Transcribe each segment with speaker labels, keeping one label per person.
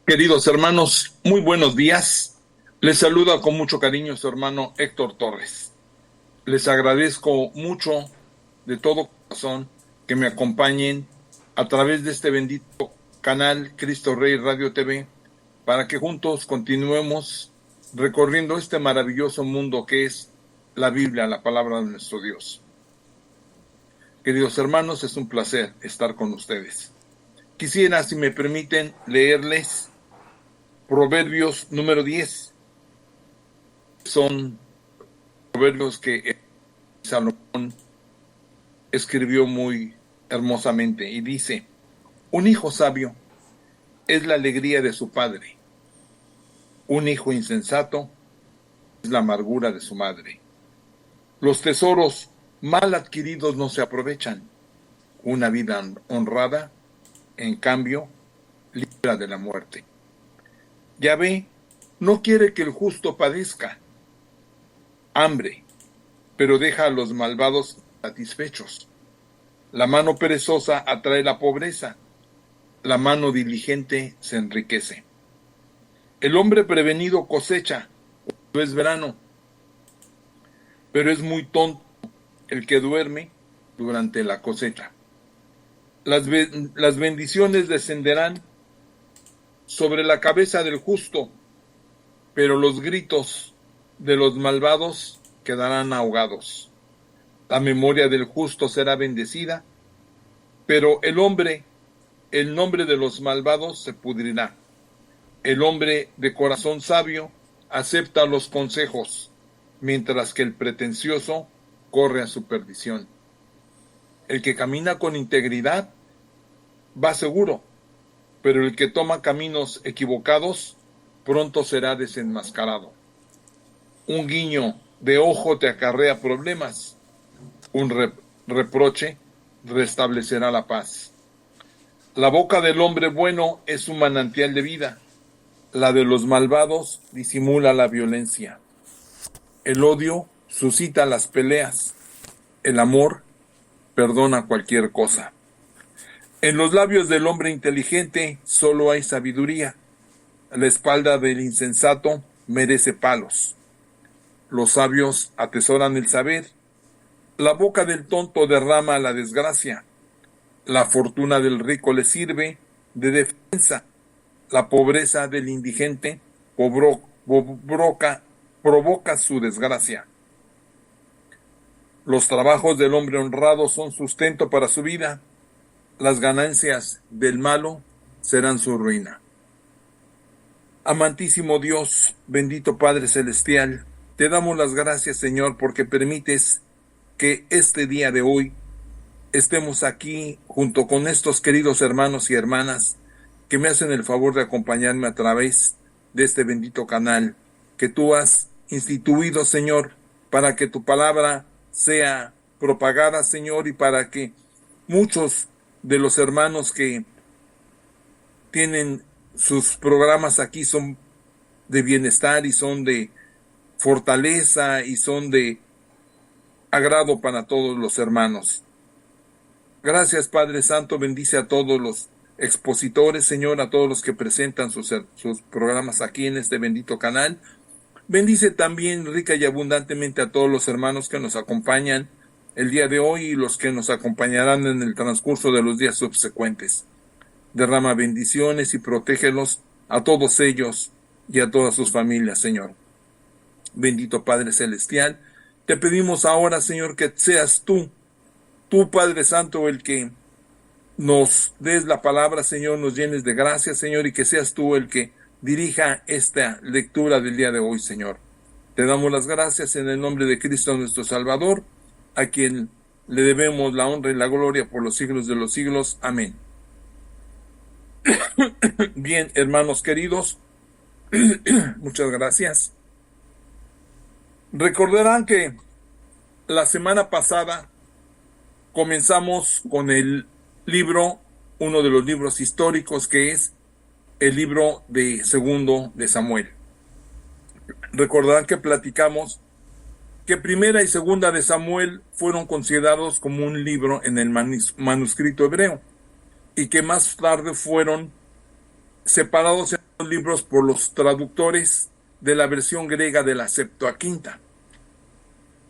Speaker 1: Queridos hermanos, muy buenos días. Les saluda con mucho cariño su hermano Héctor Torres. Les agradezco mucho de todo corazón que me acompañen a través de este bendito canal Cristo Rey Radio TV para que juntos continuemos recorriendo este maravilloso mundo que es la Biblia, la palabra de nuestro Dios. Queridos hermanos, es un placer estar con ustedes. Quisiera, si me permiten, leerles Proverbios número 10. Son proverbios que Salomón escribió muy hermosamente y dice: un hijo sabio es la alegría de su padre, un hijo insensato es la amargura de su madre. Los tesoros mal adquiridos no se aprovechan, una vida honrada, en cambio, libra de la muerte. Yahvé no quiere que el justo padezca hambre, pero deja a los malvados satisfechos. La mano perezosa atrae la pobreza, la mano diligente se enriquece. El hombre prevenido cosecha cuando es verano, pero es muy tonto el que duerme durante la cosecha. Las bendiciones descenderán sobre la cabeza del justo, pero los gritos de los malvados quedarán ahogados. La memoria del justo será bendecida, pero el nombre de los malvados se pudrirá. El hombre de corazón sabio acepta los consejos, mientras que el pretencioso corre a su perdición. El que camina con integridad va seguro, pero el que toma caminos equivocados pronto será desenmascarado. Un guiño de ojo te acarrea problemas, un reproche restablecerá la paz. La boca del hombre bueno es un manantial de vida, la de los malvados disimula la violencia. El odio suscita las peleas, el amor perdona cualquier cosa. En los labios del hombre inteligente solo hay sabiduría, la espalda del insensato merece palos. Los sabios atesoran el saber, la boca del tonto derrama la desgracia. La fortuna del rico le sirve de defensa, la pobreza del indigente provoca su desgracia. Los trabajos del hombre honrado son sustento para su vida, las ganancias del malo serán su ruina. Amantísimo Dios, bendito Padre Celestial, te damos las gracias, Señor, porque permites que este día de hoy estemos aquí junto con estos queridos hermanos y hermanas que me hacen el favor de acompañarme a través de este bendito canal que tú has instituido, Señor, para que tu palabra sea propagada, Señor, y para que muchos de los hermanos que tienen sus programas aquí son de bienestar y son de fortaleza y son de agrado para todos los hermanos. Gracias, Padre Santo, bendice a todos los expositores, Señor, a todos los que presentan sus programas aquí en este bendito canal. Bendice también rica y abundantemente a todos los hermanos que nos acompañan el día de hoy y los que nos acompañarán en el transcurso de los días subsecuentes. Derrama bendiciones y protégelos a todos ellos y a todas sus familias, Señor. Bendito Padre Celestial, te pedimos ahora, Señor, que seas tú, Padre Santo, el que nos des la palabra, Señor, nos llenes de gracia, Señor, y que seas tú el que dirija esta lectura del día de hoy, Señor. Te damos las gracias en el nombre de Cristo nuestro Salvador, a quien le debemos la honra y la gloria por los siglos de los siglos. Amén. Bien, hermanos queridos, muchas gracias. Recordarán que la semana pasada comenzamos con el libro, uno de los libros históricos, que es el libro de Segundo de Samuel. Recordarán que platicamos que Primera y Segunda de Samuel fueron considerados como un libro en el manuscrito hebreo y que más tarde fueron separados en los libros por los traductores de la versión griega de la Septuaginta.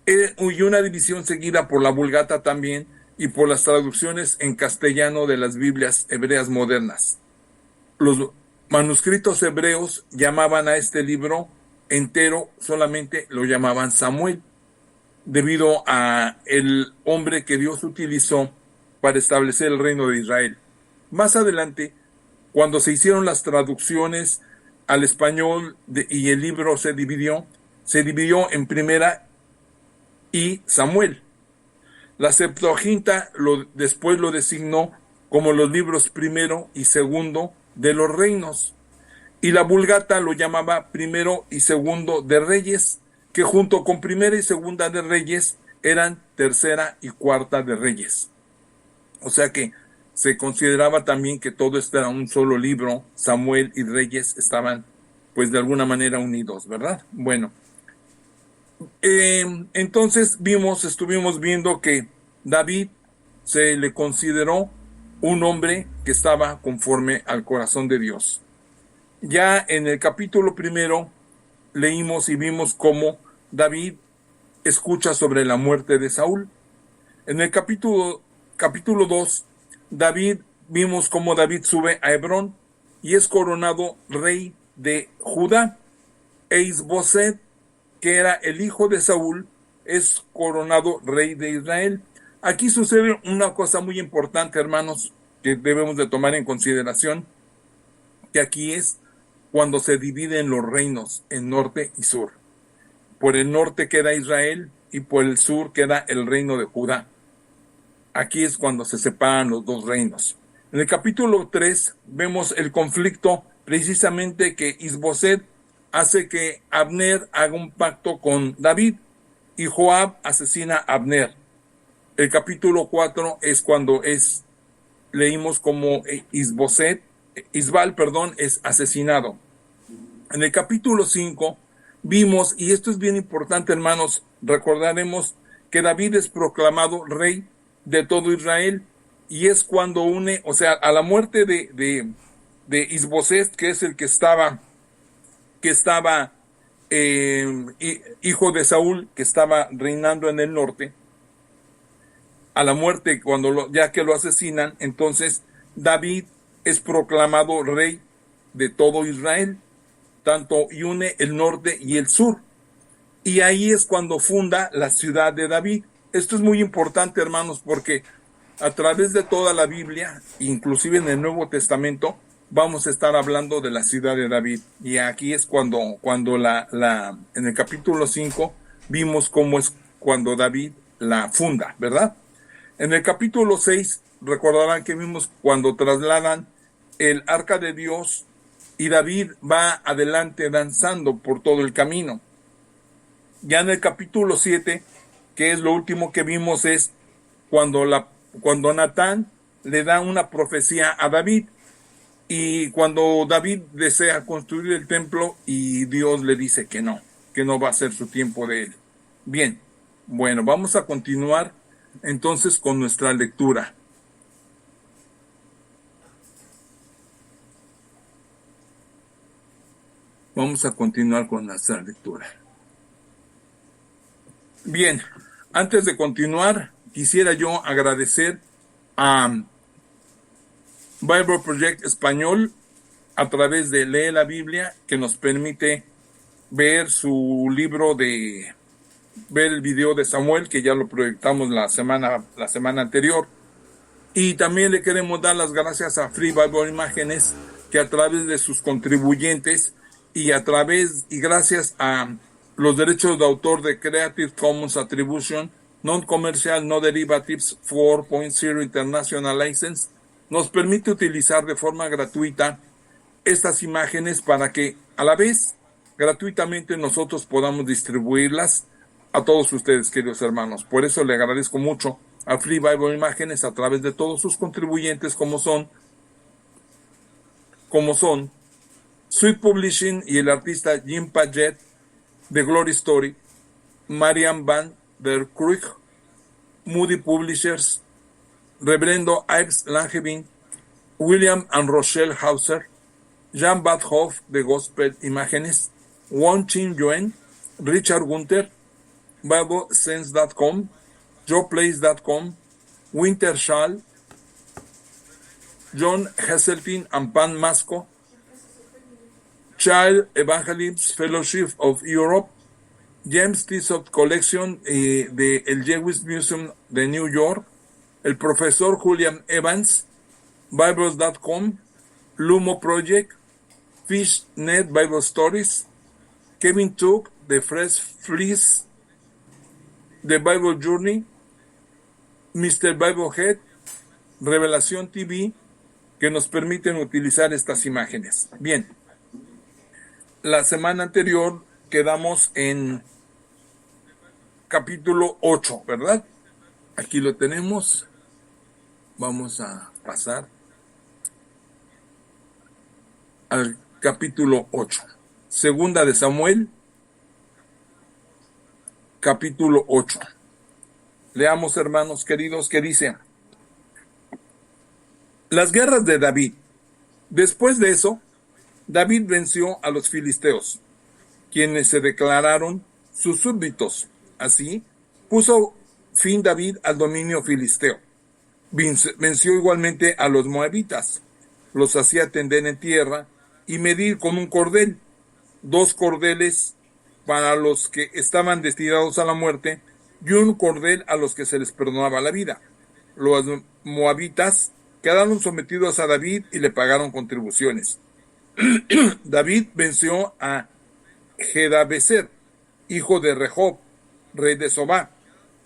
Speaker 1: Y una división seguida por la Vulgata también y por las traducciones en castellano de las Biblias hebreas modernas. Los manuscritos hebreos llamaban a este libro entero, solamente lo llamaban Samuel, debido a el hombre que Dios utilizó para establecer el reino de Israel. Más adelante, cuando se hicieron las traducciones al español y el libro se dividió en Primera y Samuel. La Septuaginta después lo designó como los libros primero y segundo de los reinos, y la Vulgata lo llamaba primero y segundo de Reyes, que junto con Primera y Segunda de Reyes eran Tercera y Cuarta de Reyes. O sea que se consideraba también que todo esto era un solo libro. Samuel y Reyes estaban pues de alguna manera unidos, ¿verdad? Bueno, entonces estuvimos viendo que David se le consideró un hombre que estaba conforme al corazón de Dios. Ya en el capítulo 1 leímos y vimos cómo David escucha sobre la muerte de Saúl. En el capítulo 2, vimos cómo David sube a Hebrón y es coronado rey de Judá. E Isboset, que era el hijo de Saúl, es coronado rey de Israel. Aquí sucede una cosa muy importante, hermanos, que debemos de tomar en consideración, que aquí es cuando se dividen los reinos en norte y sur. Por el norte queda Israel y por el sur queda el reino de Judá. Aquí es cuando se separan los dos reinos. En el capítulo 3 vemos el conflicto precisamente que Isboset hace que Abner haga un pacto con David y Joab asesina a Abner. El capítulo 4 es cuando leímos como Isbal es asesinado. En el capítulo 5 vimos, y esto es bien importante, hermanos, recordaremos que David es proclamado rey de todo Israel, y es cuando a la muerte de Isboset, que es el que estaba hijo de Saúl, que estaba reinando en el norte, a la muerte, ya que lo asesinan, entonces David es proclamado rey de todo Israel, y une el norte y el sur. Y ahí es cuando funda la ciudad de David. Esto es muy importante, hermanos, porque a través de toda la Biblia, inclusive en el Nuevo Testamento, vamos a estar hablando de la ciudad de David. Y aquí es cuando en el capítulo 5 vimos cómo es cuando David la funda, ¿verdad? En el capítulo 6 recordarán que vimos cuando trasladan el arca de Dios y David va adelante danzando por todo el camino. Ya en el capítulo 7, que es lo último que vimos, es cuando Natán le da una profecía a David, y cuando David desea construir el templo y Dios le dice que no va a ser su tiempo de él. Bien, bueno, vamos a continuar entonces con nuestra lectura. Vamos a continuar con nuestra lectura. Bien, antes de continuar, quisiera yo agradecer a Bible Project Español a través de Lee la Biblia, que nos permite ver su libro ver el video de Samuel, que ya lo proyectamos la semana anterior. Y también le queremos dar las gracias a Free Bible Imágenes, que a través de sus contribuyentes y gracias a los derechos de autor de Creative Commons Attribution, Non-Commercial, No Derivatives 4.0 International License, nos permite utilizar de forma gratuita estas imágenes para que a la vez gratuitamente nosotros podamos distribuirlas a todos ustedes, queridos hermanos. Por eso le agradezco mucho a Free Bible Imágenes a través de todos sus contribuyentes como son Sweet Publishing y el artista Jim Paget de Glory Story, Marian van der Kroeg, Moody Publishers, Reverendo Ives Langevin, William and Rochelle Hauser, Jan Bad Hoff de Gospel Imágenes, Won Chin Yuen, Richard Gunther, BibleSense.com, JoePlace.com, Winter Schall, John Heseltine and Pan Masco, Child Evangelist Fellowship of Europe, James Tissot Collection de el Jewish Museum de New York, el profesor Julian Evans, Bibles.com, Lumo Project, Fishnet Bible Stories, Kevin Took, The Fresh Fleece, The Bible Journey, Mr. Biblehead, Revelación TV, que nos permiten utilizar estas imágenes. Bien, la semana anterior quedamos en capítulo 8, ¿verdad? Aquí lo tenemos. Vamos a pasar al capítulo 8. Segunda de Samuel, capítulo 8. Leamos, hermanos queridos, que dice: las guerras de David. Después de eso, David venció a los filisteos, quienes se declararon sus súbditos. Así, puso fin David al dominio filisteo. Venció igualmente a los moabitas. Los hacía tender en tierra y medir con un cordel, 2 cordeles para los que estaban destinados a la muerte y un cordel a los que se les perdonaba la vida. Los moabitas quedaron sometidos a David y le pagaron contribuciones. David venció a Hadadezer, hijo de Rehob, rey de Sobá,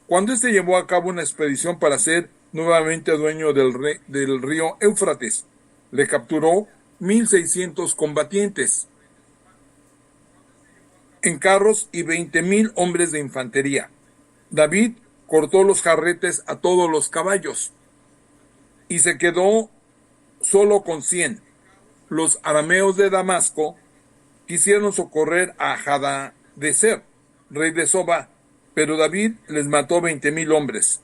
Speaker 1: cuando éste llevó a cabo una expedición para ser nuevamente dueño del río Éufrates. Le capturó 1,600 combatientes en carros y 20,000 hombres de infantería. David cortó los jarretes a todos los caballos y se quedó solo con 100. Los arameos de Damasco quisieron socorrer a Hadadezer, rey de Sobá, pero David les mató 20,000 hombres.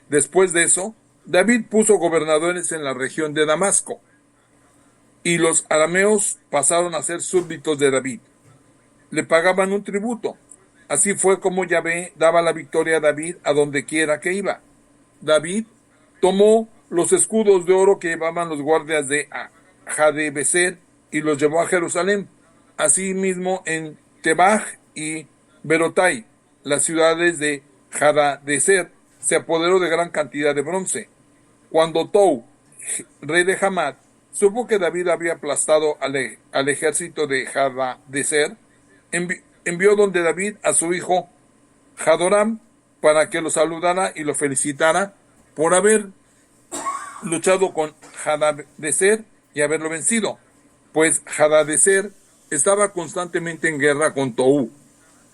Speaker 1: Después de eso, David puso gobernadores en la región de Damasco, y los arameos pasaron a ser súbditos de David. Le pagaban un tributo. Así fue como Yahvé daba la victoria a David a donde quiera que iba. David tomó los escudos de oro que llevaban los guardias de Hadadezer y los llevó a Jerusalén. Asimismo, en Tebaj y Berotai, las ciudades de Hadadezer, se apoderó de gran cantidad de bronce. Cuando Tou, rey de Hamad, supo que David había aplastado al ejército de Hadadezer, envió donde David a su hijo Hadoram para que lo saludara y lo felicitara por haber luchado con Hadadezer y haberlo vencido, pues Hadadezer estaba constantemente en guerra con Tou.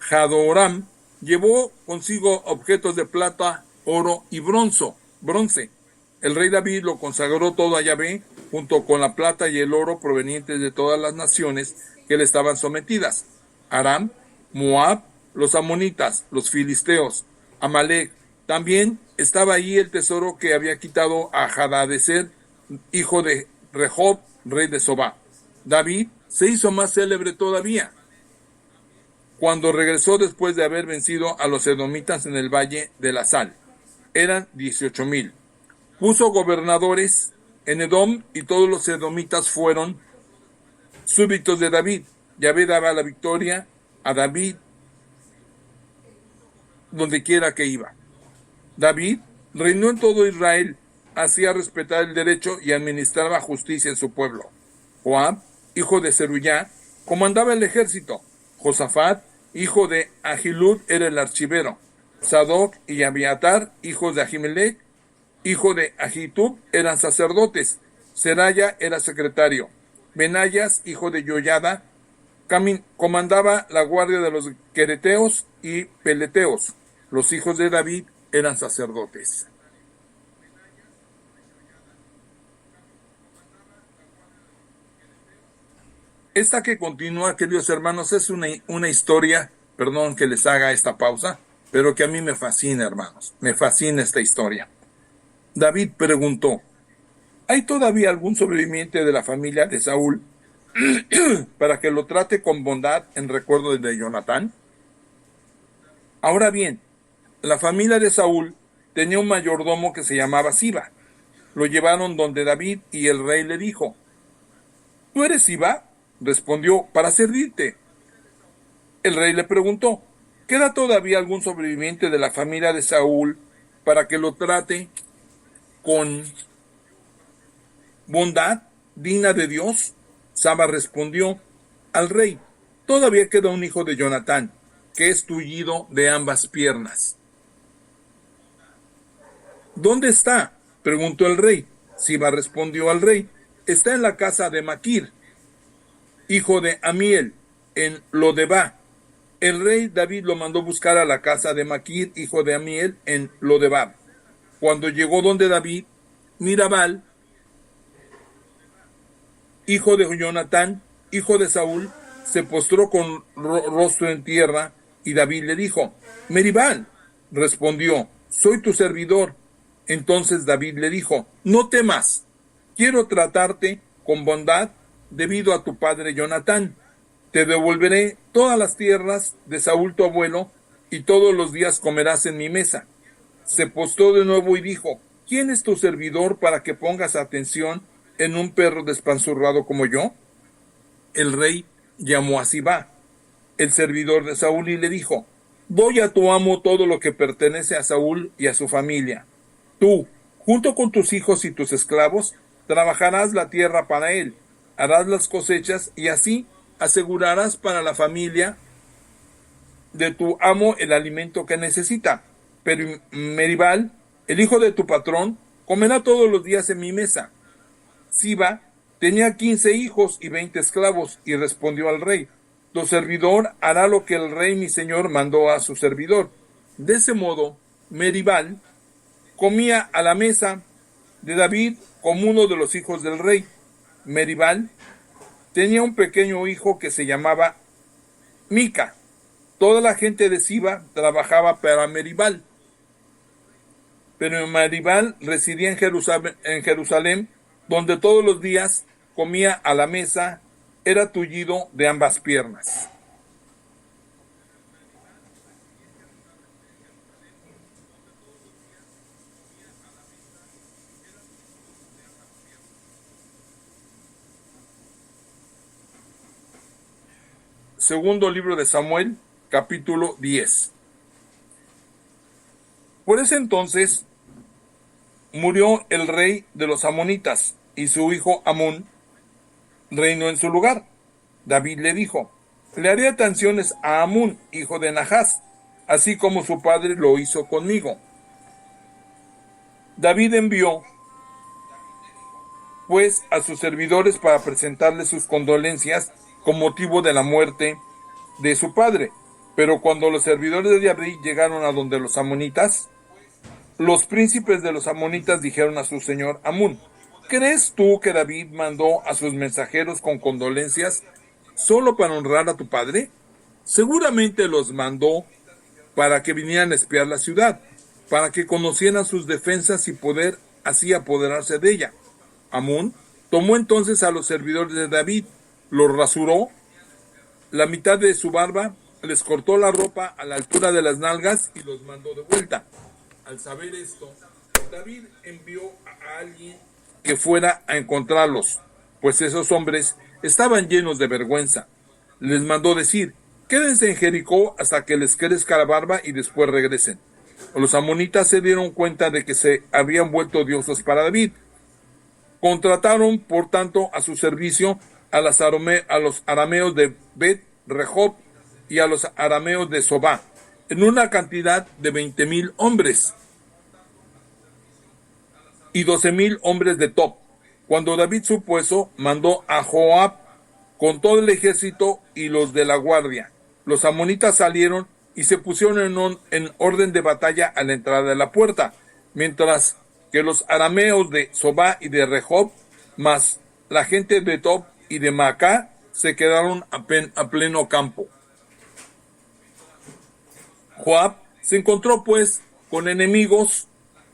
Speaker 1: Hadoram llevó consigo objetos de plata, oro y bronce. El rey David lo consagró todo a Yahvé, junto con la plata y el oro provenientes de todas las naciones que le estaban sometidas: Aram, Moab, los amonitas, los filisteos, Amalek. También estaba allí el tesoro que había quitado a Hadadezer, hijo de Rehob, rey de Sobá. David se hizo más célebre todavía cuando regresó después de haber vencido a los edomitas en el valle de la Sal. Eran 18,000. Puso gobernadores en Edom y todos los edomitas fueron súbditos de David. Yahvé daba la victoria a David donde quiera que iba. David reinó en todo Israel, hacía respetar el derecho y administraba justicia en su pueblo. Joab, hijo de Zeruyá, comandaba el ejército. Josafat, hijo de Ahilud, era el archivero. Sadoc y Abiatar, hijos de Ahimelech, hijo de Ahitub, eran sacerdotes. Seraya era secretario. Benayas, hijo de Yoyada, comandaba la guardia de los quereteos y peleteos. Los hijos de David eran sacerdotes. Esta que continúa, queridos hermanos, es una historia, perdón que les haga esta pausa, pero que a mí me fascina, hermanos. Me fascina esta historia. David preguntó: ¿hay todavía algún sobreviviente de la familia de Saúl para que lo trate con bondad en recuerdo de Jonatán? Ahora bien, la familia de Saúl tenía un mayordomo que se llamaba Siba. Lo llevaron donde David y el rey le dijo: ¿tú eres Siba? Respondió: para servirte. El rey le preguntó: ¿queda todavía algún sobreviviente de la familia de Saúl para que lo trate con bondad digna de Dios? Siba respondió al rey: todavía queda un hijo de Jonatán, que es tullido de ambas piernas. ¿Dónde está?, preguntó el rey. Siba respondió al rey: está en la casa de Maquir, hijo de Amiel, en Lodebá. El rey David lo mandó buscar a la casa de Maquir, hijo de Amiel, en Lodebá. Cuando llegó donde David, Mirabal, hijo de Jonatán, hijo de Saúl, se postró con rostro en tierra, y David le dijo: Mirabal. Respondió: soy tu servidor. Entonces David le dijo: no temas, quiero tratarte con bondad debido a tu padre Jonatán. Te devolveré todas las tierras de Saúl tu abuelo, y todos los días comerás en mi mesa. Se postró de nuevo y dijo: ¿quién es tu servidor para que pongas atención en un perro despanzurrado como yo? El rey llamó a Sibá, el servidor de Saúl, y le dijo: doy a tu amo todo lo que pertenece a Saúl y a su familia. Tú, junto con tus hijos y tus esclavos, trabajarás la tierra para él, harás las cosechas, y así asegurarás para la familia de tu amo el alimento que necesita. Pero Meribal, el hijo de tu patrón, comerá todos los días en mi mesa. Siba tenía 15 hijos y 20 esclavos, y respondió al rey: tu servidor hará lo que el rey mi señor mandó a su servidor. De ese modo, Meribal comía a la mesa de David como uno de los hijos del rey. Meribal tenía un pequeño hijo que se llamaba Mica. Toda la gente de Siba trabajaba para Meribal, pero Meribal residía en Jerusalén, donde todos los días comía a la mesa, era tullido de ambas piernas. Segundo libro de Samuel, capítulo 10. Por ese entonces murió el rey de los amonitas, y su hijo Amón reinó en su lugar. David le dijo: le haré atenciones a Amón, hijo de Nahas, así como su padre lo hizo conmigo. David envió pues a sus servidores para presentarle sus condolencias con motivo de la muerte de su padre. Pero cuando los servidores de David llegaron a donde los amonitas, los príncipes de los amonitas dijeron a su señor Amón: ¿crees tú que David mandó a sus mensajeros con condolencias solo para honrar a tu padre? Seguramente los mandó para que vinieran a espiar la ciudad, para que conocieran sus defensas y poder así apoderarse de ella. Amón tomó entonces a los servidores de David, los rasuró la mitad de su barba, les cortó la ropa a la altura de las nalgas y los mandó de vuelta. Al saber esto, David envió a alguien que fuera a encontrarlos, pues esos hombres estaban llenos de vergüenza. Les mandó decir: quédense en Jericó hasta que les crezca la barba y después regresen. Los amonitas se dieron cuenta de que se habían vuelto odiosos para David. Contrataron, por tanto, a su servicio a los arameos de Bet Rehob y a los arameos de Sobá, en una cantidad de 20,000 hombres y 12,000 hombres de Top. Cuando David supo eso, mandó a Joab con todo el ejército y los de la guardia. Los amonitas salieron y se pusieron en orden de batalla a la entrada de la puerta, mientras que los arameos de Sobá y de Rehob, más la gente de Top y de Macá, se quedaron a pleno campo. Joab Se encontró pues con enemigos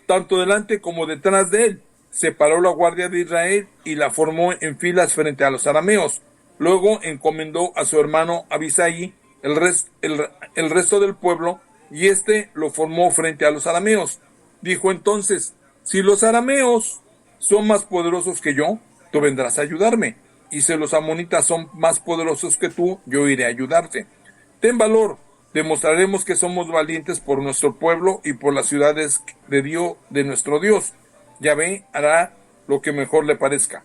Speaker 1: tanto delante como detrás de él. Separó la guardia de Israel y la formó en filas frente a los arameos. Luego encomendó a su hermano Abisai el resto del pueblo, y éste lo formó frente a los arameos. Dijo entonces: si los arameos son más poderosos que yo, tú vendrás a ayudarme, y si los amonitas son más poderosos que tú, yo iré a ayudarte. Ten valor, demostraremos que somos valientes por nuestro pueblo y por las ciudades de nuestro Dios. Yahvé hará lo que mejor le parezca.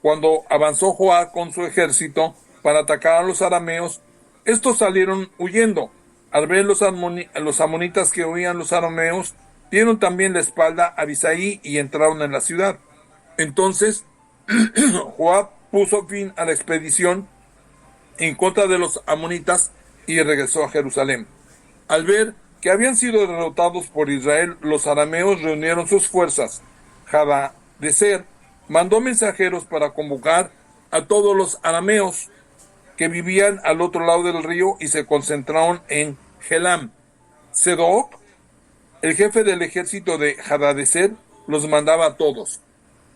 Speaker 1: Cuando avanzó Joab con su ejército para atacar a los arameos, estos salieron huyendo. Al ver los amonitas que huían los arameos, dieron también la espalda a Abisai y entraron en la ciudad. Entonces Joab puso fin a la expedición en contra de los amonitas y regresó a Jerusalén. Al ver que habían sido derrotados por Israel, los arameos reunieron sus fuerzas. Hadadezer mandó mensajeros para convocar a todos los arameos que vivían al otro lado del río y se concentraron en Helam. Sedoc, el jefe del ejército de Hadadezer, los mandaba a todos.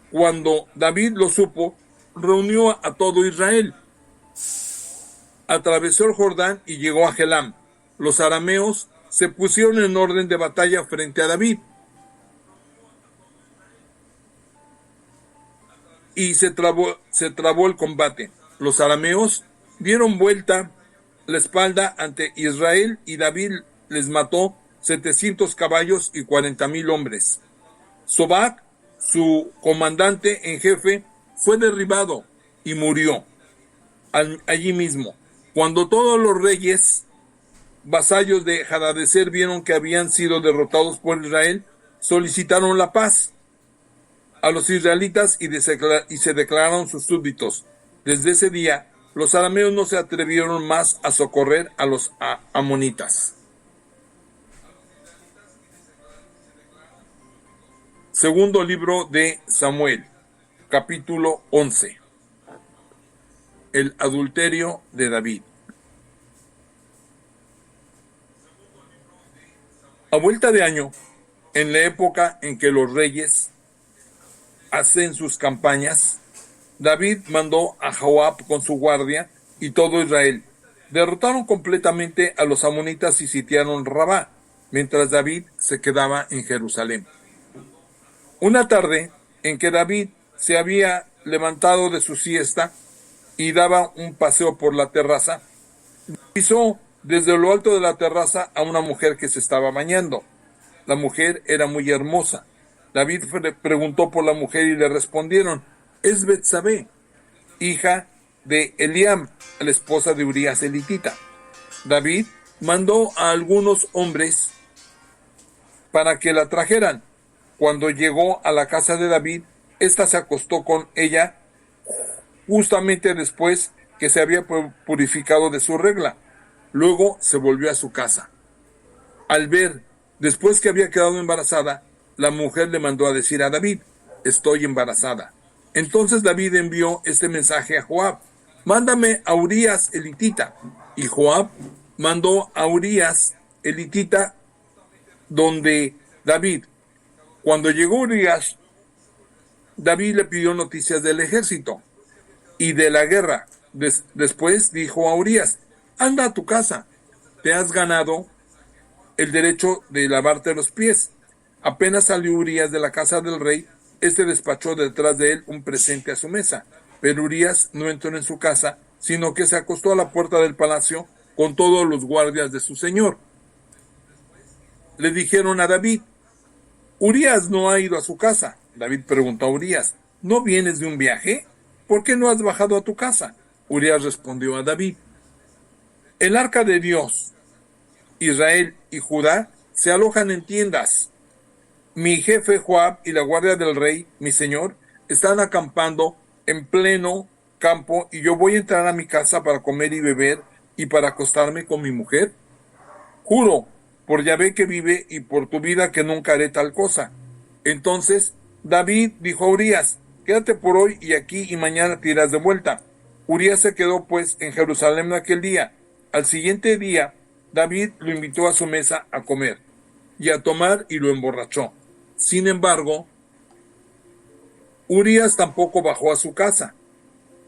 Speaker 1: Cuando David lo supo, reunió a todo Israel. Atravesó el Jordán y llegó a Helam. Los arameos se pusieron en orden de batalla frente a David, y se trabó el combate. Los arameos dieron vuelta la espalda ante Israel y David les mató 700 caballos y 40,000 hombres. Sobac, su comandante en jefe, fue derribado y murió allí mismo. Cuando todos los reyes vasallos de Hadadezer vieron que habían sido derrotados por Israel, solicitaron la paz a los israelitas y se declararon sus súbditos. Desde ese día, los arameos no se atrevieron más a socorrer a los amonitas. Segundo libro de Samuel, capítulo 11. El adulterio de David. A vuelta de año, en la época en que los reyes hacen sus campañas, David mandó a Joab con su guardia y todo Israel. Derrotaron completamente a los amonitas y sitiaron Rabá, mientras David se quedaba en Jerusalén. Una tarde en que David se había levantado de su siesta y daba un paseo por la terraza, pisó desde lo alto de la terraza a una mujer que se estaba bañando. La mujer era muy hermosa. David preguntó por la mujer y le respondieron: es Betsabé, hija de Eliam, la esposa de Urías elitita. David mandó a algunos hombres para que la trajeran. Cuando llegó a la casa de David, ésta se acostó con ella justamente después que se había purificado de su regla. Luego se volvió a su casa. Al ver, después que había quedado embarazada, la mujer le mandó a decir a David: estoy embarazada. Entonces David envió este mensaje a Joab: mándame a Urías elitita. Y Joab mandó a Urías elitita donde David. Cuando llegó Urías, David le pidió noticias del ejército y de la guerra. Después dijo a Urías: anda a tu casa, te has ganado el derecho de lavarte los pies. Apenas salió Urías de la casa del rey, este despachó detrás de él un presente a su mesa. Pero Urías no entró en su casa, sino que se acostó a la puerta del palacio con todos los guardias de su señor. Le dijeron a David: Urías no ha ido a su casa. David preguntó a Urías: ¿no vienes de un viaje? ¿Por qué no has bajado a tu casa? Urías respondió a David: el arca de Dios, Israel y Judá se alojan en tiendas. Mi jefe Joab y la guardia del rey, mi señor, están acampando en pleno campo, y yo voy a entrar a mi casa para comer y beber y para acostarme con mi mujer. Juro por Yahvé que vive y por tu vida que nunca haré tal cosa. Entonces David dijo a Urías: quédate por hoy y aquí, y mañana te irás de vuelta. Urías se quedó pues en Jerusalén aquel día. Al siguiente día David lo invitó a su mesa a comer. y a tomar y lo emborrachó. Sin embargo, Urías tampoco bajó a su casa.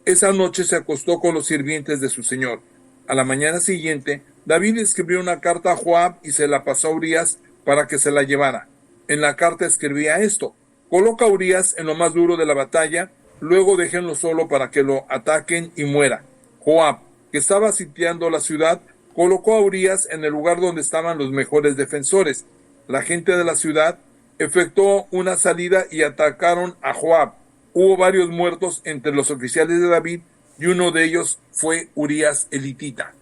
Speaker 1: Esa noche se acostó con los sirvientes de su señor. A la mañana siguiente, David escribió una carta a Joab y se la pasó a Urías para que se la llevara. En la carta escribía esto: coloca a Urías en lo más duro de la batalla, luego déjenlo solo para que lo ataquen y muera. Joab, que estaba sitiando la ciudad, colocó a Urías en el lugar donde estaban los mejores defensores. La gente de la ciudad efectuó una salida y atacaron a Joab. Hubo varios muertos entre los oficiales de David y uno de ellos fue Urías elitita.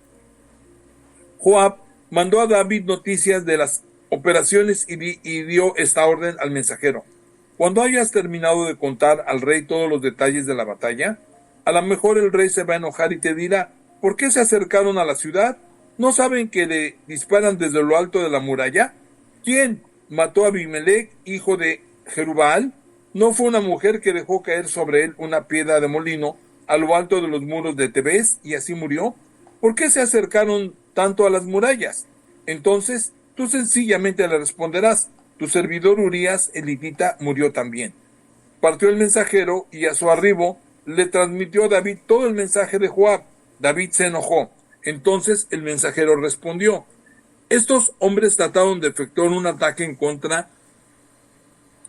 Speaker 1: Joab mandó a David noticias de las operaciones y dio esta orden al mensajero: cuando hayas terminado de contar al rey todos los detalles de la batalla, a lo mejor el rey se va a enojar y te dirá: ¿por qué se acercaron a la ciudad? ¿No saben que le disparan desde lo alto de la muralla? ¿Quién mató a Abimelech, hijo de Jerubbaal? ¿No fue una mujer que dejó caer sobre él una piedra de molino a lo alto de los muros de Tebés y así murió? ¿Por qué se acercaron tanto a las murallas? Entonces tú sencillamente le responderás: tu servidor Urías elitita murió también. Partió el mensajero y a su arribo le transmitió a David todo el mensaje de Joab. David se enojó. Entonces el mensajero respondió: estos hombres trataron de efectuar un ataque en contra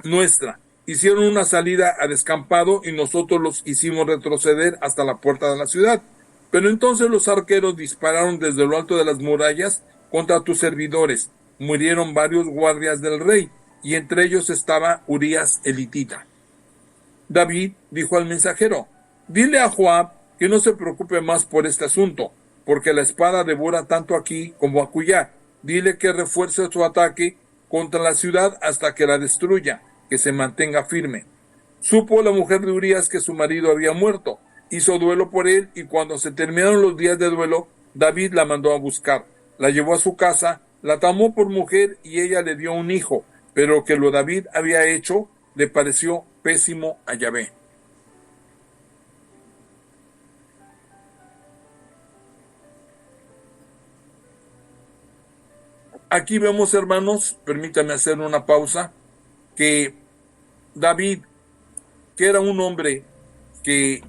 Speaker 1: nuestra. Hicieron una salida a descampado y nosotros los hicimos retroceder hasta la puerta de la ciudad. Pero entonces los arqueros dispararon desde lo alto de las murallas contra tus servidores. Murieron varios guardias del rey, y entre ellos estaba Urías elitita. David dijo al mensajero: dile a Joab que no se preocupe más por este asunto, porque la espada devora tanto aquí como acullá. Dile que refuerce su ataque contra la ciudad hasta que la destruya, que se mantenga firme. Supo la mujer de Urías que su marido había muerto. Hizo duelo por él, y cuando se terminaron los días de duelo, David la mandó a buscar. La llevó a su casa, la tomó por mujer y ella le dio un hijo, pero que lo David había hecho le pareció pésimo a Yahvé. Aquí vemos, hermanos, permítame hacer una pausa, que David, que era un hombre que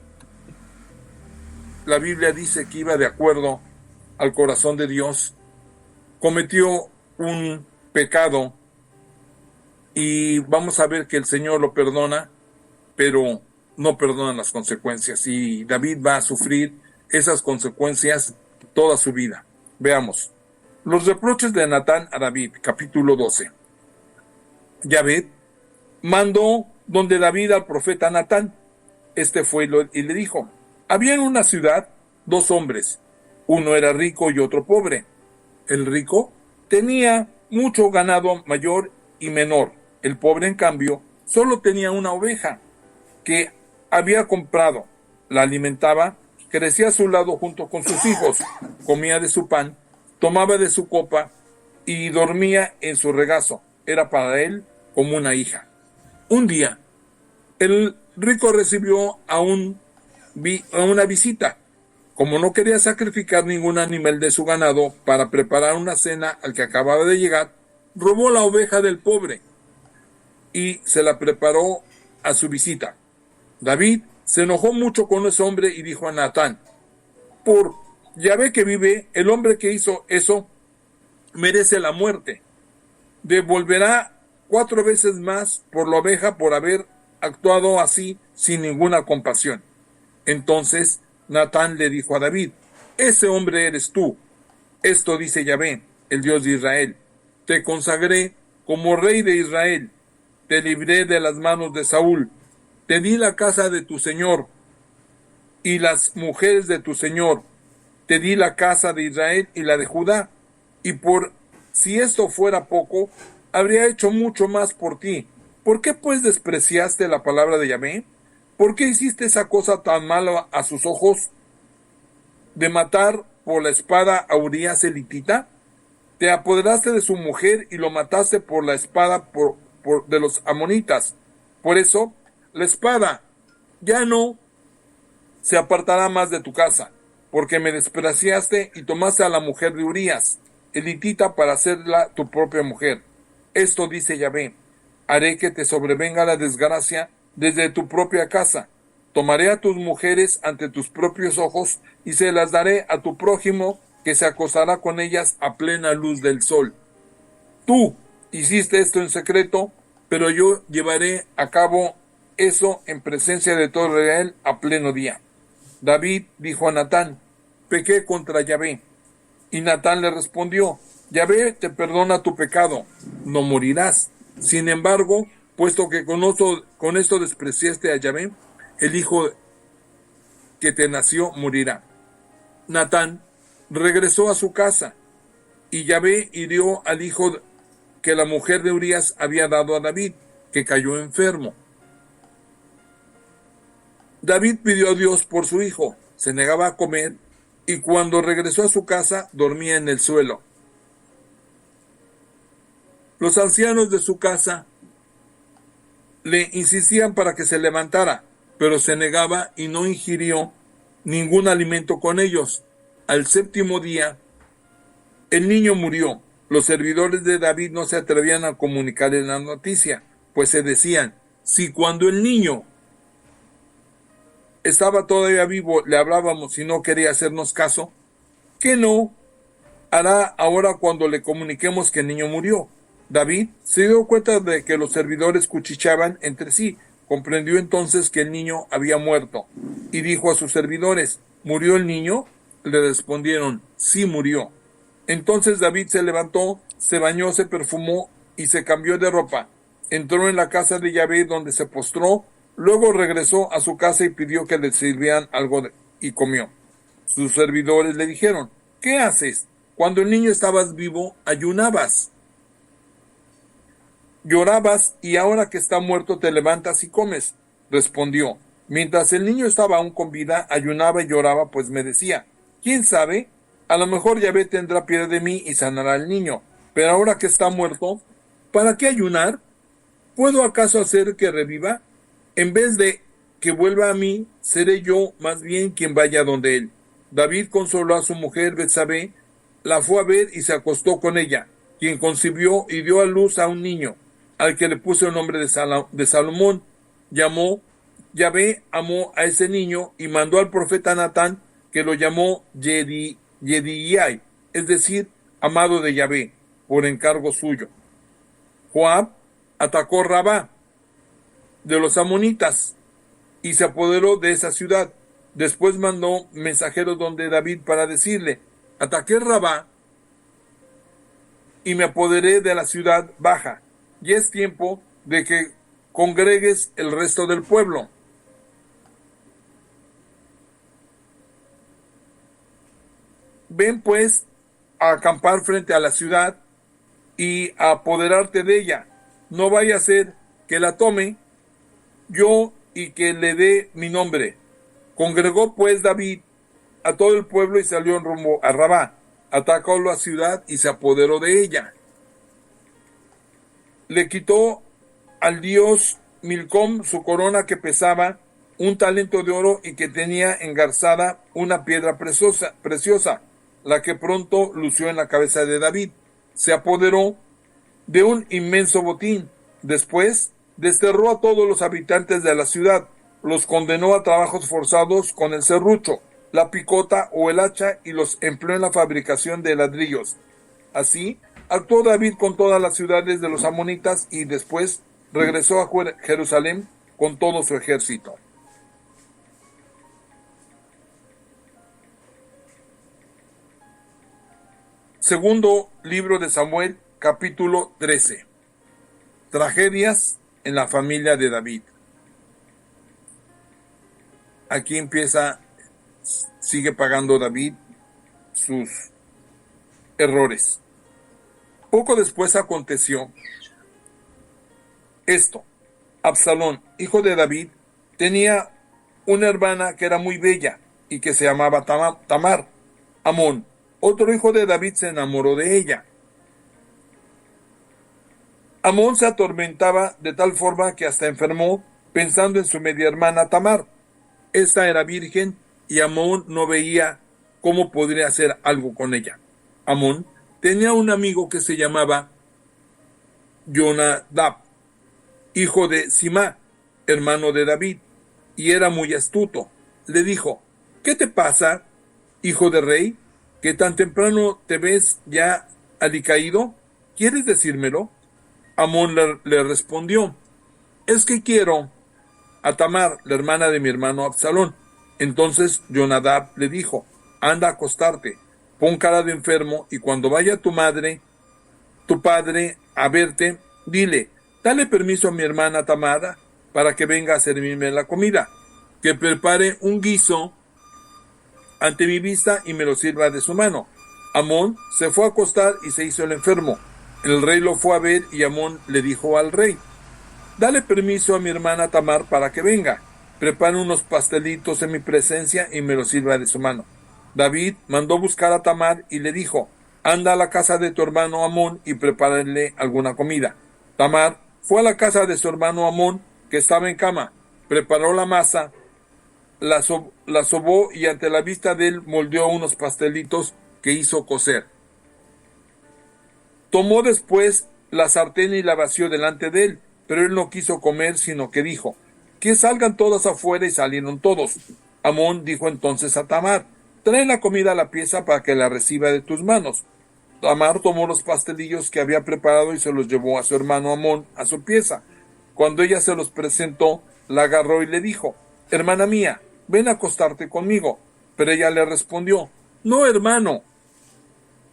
Speaker 1: la Biblia dice que iba de acuerdo al corazón de Dios, cometió un pecado y vamos a ver que el Señor lo perdona, pero no perdona las consecuencias, y David va a sufrir esas consecuencias toda su vida. Veamos. Los reproches de Natán a David, capítulo 12. Yahvé mandó donde David al profeta Natán. Este fue y le dijo: había en una ciudad dos hombres, uno era rico y otro pobre. El rico tenía mucho ganado mayor y menor. El pobre, en cambio, solo tenía una oveja que había comprado, la alimentaba, crecía a su lado junto con sus hijos, comía de su pan, tomaba de su copa y dormía en su regazo. Era para él como una hija. Un día, el rico recibió a una visita. Como no quería sacrificar ningún animal de su ganado para preparar una cena al que acababa de llegar, robó la oveja del pobre y se la preparó a su visita. David se enojó mucho con ese hombre y dijo a Natán: por Yahvé que vive, el hombre que hizo eso merece la muerte. Devolverá 4 veces más por la oveja por haber actuado así sin ninguna compasión. Entonces Natán le dijo a David: ese hombre eres tú. Esto dice Yahvé, el Dios de Israel: te consagré como rey de Israel, te libré de las manos de Saúl, te di la casa de tu señor y las mujeres de tu señor, te di la casa de Israel y la de Judá, y por si esto fuera poco, habría hecho mucho más por ti. ¿Por qué pues despreciaste la palabra de Yahvé? ¿Por qué hiciste esa cosa tan mala a sus ojos de matar por la espada a Urías elitita? Te apoderaste de su mujer y lo mataste por la espada de los amonitas. Por eso, la espada ya no se apartará más de tu casa, porque me despreciaste y tomaste a la mujer de Urías elitita para hacerla tu propia mujer. Esto dice Yahvé: haré que te sobrevenga la desgracia desde tu propia casa. Tomaré a tus mujeres ante tus propios ojos y se las daré a tu prójimo, que se acostará con ellas a plena luz del sol. Tú hiciste esto en secreto, pero yo llevaré a cabo eso en presencia de todo Israel a pleno día. David dijo a Natán: pequé contra Yahvé. Y Natán le respondió: Yahvé te perdona tu pecado, no morirás. Sin embargo, puesto que con esto despreciaste a Yahvé, el hijo que te nació morirá. Natán regresó a su casa, y Yahvé hirió al hijo que la mujer de Urías había dado a David, que cayó enfermo. David pidió a Dios por su hijo, se negaba a comer, y cuando regresó a su casa dormía en el suelo. Los ancianos de su casa le insistían para que se levantara, pero se negaba y no ingirió ningún alimento con ellos. Al séptimo día, el niño murió. Los servidores de David no se atrevían a comunicarle la noticia, pues se decían: si cuando el niño estaba todavía vivo le hablábamos y no quería hacernos caso, ¿qué no hará ahora cuando le comuniquemos que el niño murió? David se dio cuenta de que los servidores cuchicheaban entre sí. Comprendió entonces que el niño había muerto y dijo a sus servidores: ¿murió el niño? Le respondieron: sí, murió. Entonces David se levantó, se bañó, se perfumó y se cambió de ropa. Entró en la casa de Yahvé, donde se postró. Luego regresó a su casa y pidió que le sirvieran algo y comió. Sus servidores le dijeron: ¿qué haces? Cuando el niño estabas vivo, ayunabas, llorabas, y ahora que está muerto te levantas y comes. Respondió: mientras el niño estaba aún con vida, ayunaba y lloraba, pues me decía: ¿quién sabe? A lo mejor Yahvé tendrá piedad de mí y sanará al niño. Pero ahora que está muerto, ¿para qué ayunar? ¿Puedo acaso hacer que reviva? En vez de que vuelva a mí, seré yo más bien quien vaya donde él. David consoló a su mujer Betsabé, la fue a ver y se acostó con ella, quien concibió y dio a luz a un niño, al que le puso el nombre de Salomón. Yahvé amó a ese niño y mandó al profeta Natán, que lo llamó Yediai, es decir, amado de Yahvé, por encargo suyo. Joab atacó Rabá de los amonitas y se apoderó de esa ciudad. Después mandó mensajeros donde David para decirle: ataqué Rabá y me apoderé de la ciudad baja, y es tiempo de que congregues el resto del pueblo. Ven pues a acampar frente a la ciudad y a apoderarte de ella. No vaya a ser que la tome yo y que le dé mi nombre. Congregó pues David a todo el pueblo y salió en rumbo a Rabá. Atacó la ciudad y se apoderó de ella. Le quitó al dios Milcom su corona, que pesaba 1 talento de oro y que tenía engarzada una piedra preciosa, la que pronto lució en la cabeza de David. Se apoderó de un inmenso botín. Después desterró a todos los habitantes de la ciudad, los condenó a trabajos forzados con el serrucho, la picota o el hacha, y los empleó en la fabricación de ladrillos. Así actuó David con todas las ciudades de los amonitas, y después regresó a Jerusalén con todo su ejército. Segundo libro de Samuel, capítulo 13. Tragedias en la familia de David. Aquí sigue pagando David sus errores. Poco después aconteció esto: Absalón, hijo de David, tenía una hermana que era muy bella y que se llamaba Tamar. Amón, otro hijo de David, se enamoró de ella. Amón se atormentaba de tal forma que hasta enfermó pensando en su media hermana Tamar. Esta era virgen y Amón no veía cómo podría hacer algo con ella. Amón tenía un amigo que se llamaba Jonadab, hijo de Simá, hermano de David, y era muy astuto. Le dijo: ¿qué te pasa, hijo de rey, que tan temprano te ves ya alicaído? ¿Quieres decírmelo? Amón le respondió: es que quiero a Tamar, la hermana de mi hermano Absalón. Entonces Jonadab le dijo: anda a acostarte, pon cara de enfermo, y cuando vaya tu padre, a verte, dile: dale permiso a mi hermana Tamar para que venga a servirme la comida, que prepare un guiso ante mi vista y me lo sirva de su mano. Amón se fue a acostar y se hizo el enfermo. El rey lo fue a ver y Amón le dijo al rey: dale permiso a mi hermana Tamar para que venga, prepare unos pastelitos en mi presencia y me los sirva de su mano. David mandó buscar a Tamar y le dijo: anda a la casa de tu hermano Amón y prepárale alguna comida. Tamar fue a la casa de su hermano Amón, que estaba en cama, preparó la masa, la sobó y ante la vista de él moldeó unos pastelitos que hizo cocer. Tomó después la sartén y la vació delante de él, pero él no quiso comer, sino que dijo: que salgan todas afuera, y salieron todos. Amón dijo entonces a Tamar: trae la comida a la pieza para que la reciba de tus manos. Tamar tomó los pastelillos que había preparado y se los llevó a su hermano Amón a su pieza. Cuando ella se los presentó, la agarró y le dijo: hermana mía, ven a acostarte conmigo. Pero ella le respondió: no, hermano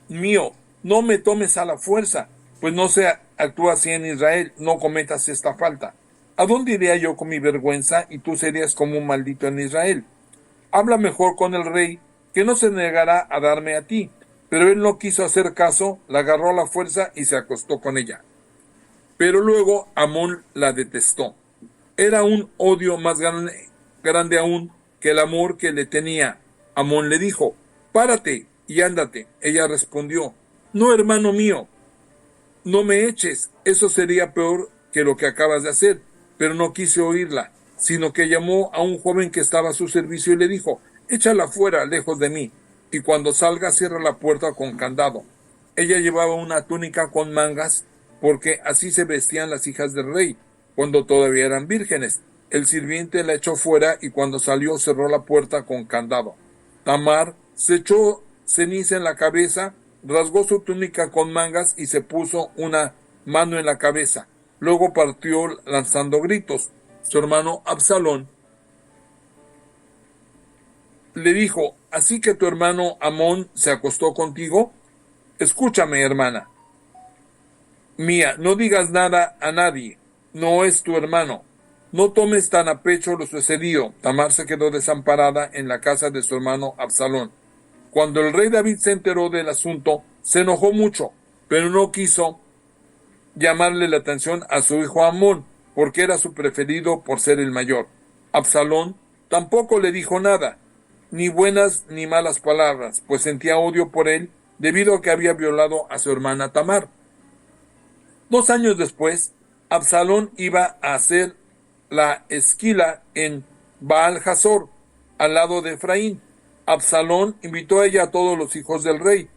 Speaker 1: mío, no me tomes a la fuerza, pues no se actúa así en Israel, no cometas esta falta. ¿A dónde iría yo con mi vergüenza y tú serías como un maldito en Israel? Habla mejor con el rey, que no se negará a darme a ti. Pero él no quiso hacer caso, la agarró a la fuerza y se acostó con ella. Pero luego Amón la detestó. Era un odio más grande aún que el amor que le tenía. Amón le dijo: párate y ándate. Ella respondió: no, hermano mío, no me eches, eso sería peor que lo que acabas de hacer. Pero no quise oírla, sino que llamó a un joven que estaba a su servicio y le dijo: échala fuera, lejos de mí, y cuando salga cierra la puerta con candado. Ella llevaba una túnica con mangas, porque así se vestían las hijas del rey, cuando todavía eran vírgenes. El sirviente la echó fuera y cuando salió cerró la puerta con candado. Tamar se echó ceniza en la cabeza, rasgó su túnica con mangas y se puso una mano en la cabeza. Luego partió lanzando gritos. Su hermano Absalón le dijo: ¿así que tu hermano Amón se acostó contigo? Escúchame, hermana mía, no digas nada a nadie, no es tu hermano. No tomes tan a pecho lo sucedido. Tamar se quedó desamparada en la casa de su hermano Absalón. Cuando el rey David se enteró del asunto, se enojó mucho, pero no quiso llamarle la atención a su hijo Amón, porque era su preferido por ser el mayor. Absalón tampoco le dijo nada, ni buenas ni malas palabras, pues sentía odio por él debido a que había violado a su hermana Tamar. 2 años después, Absalón iba a hacer la esquila en Baal-Hazor, al lado de Efraín. Absalón invitó a ella a todos los hijos del rey.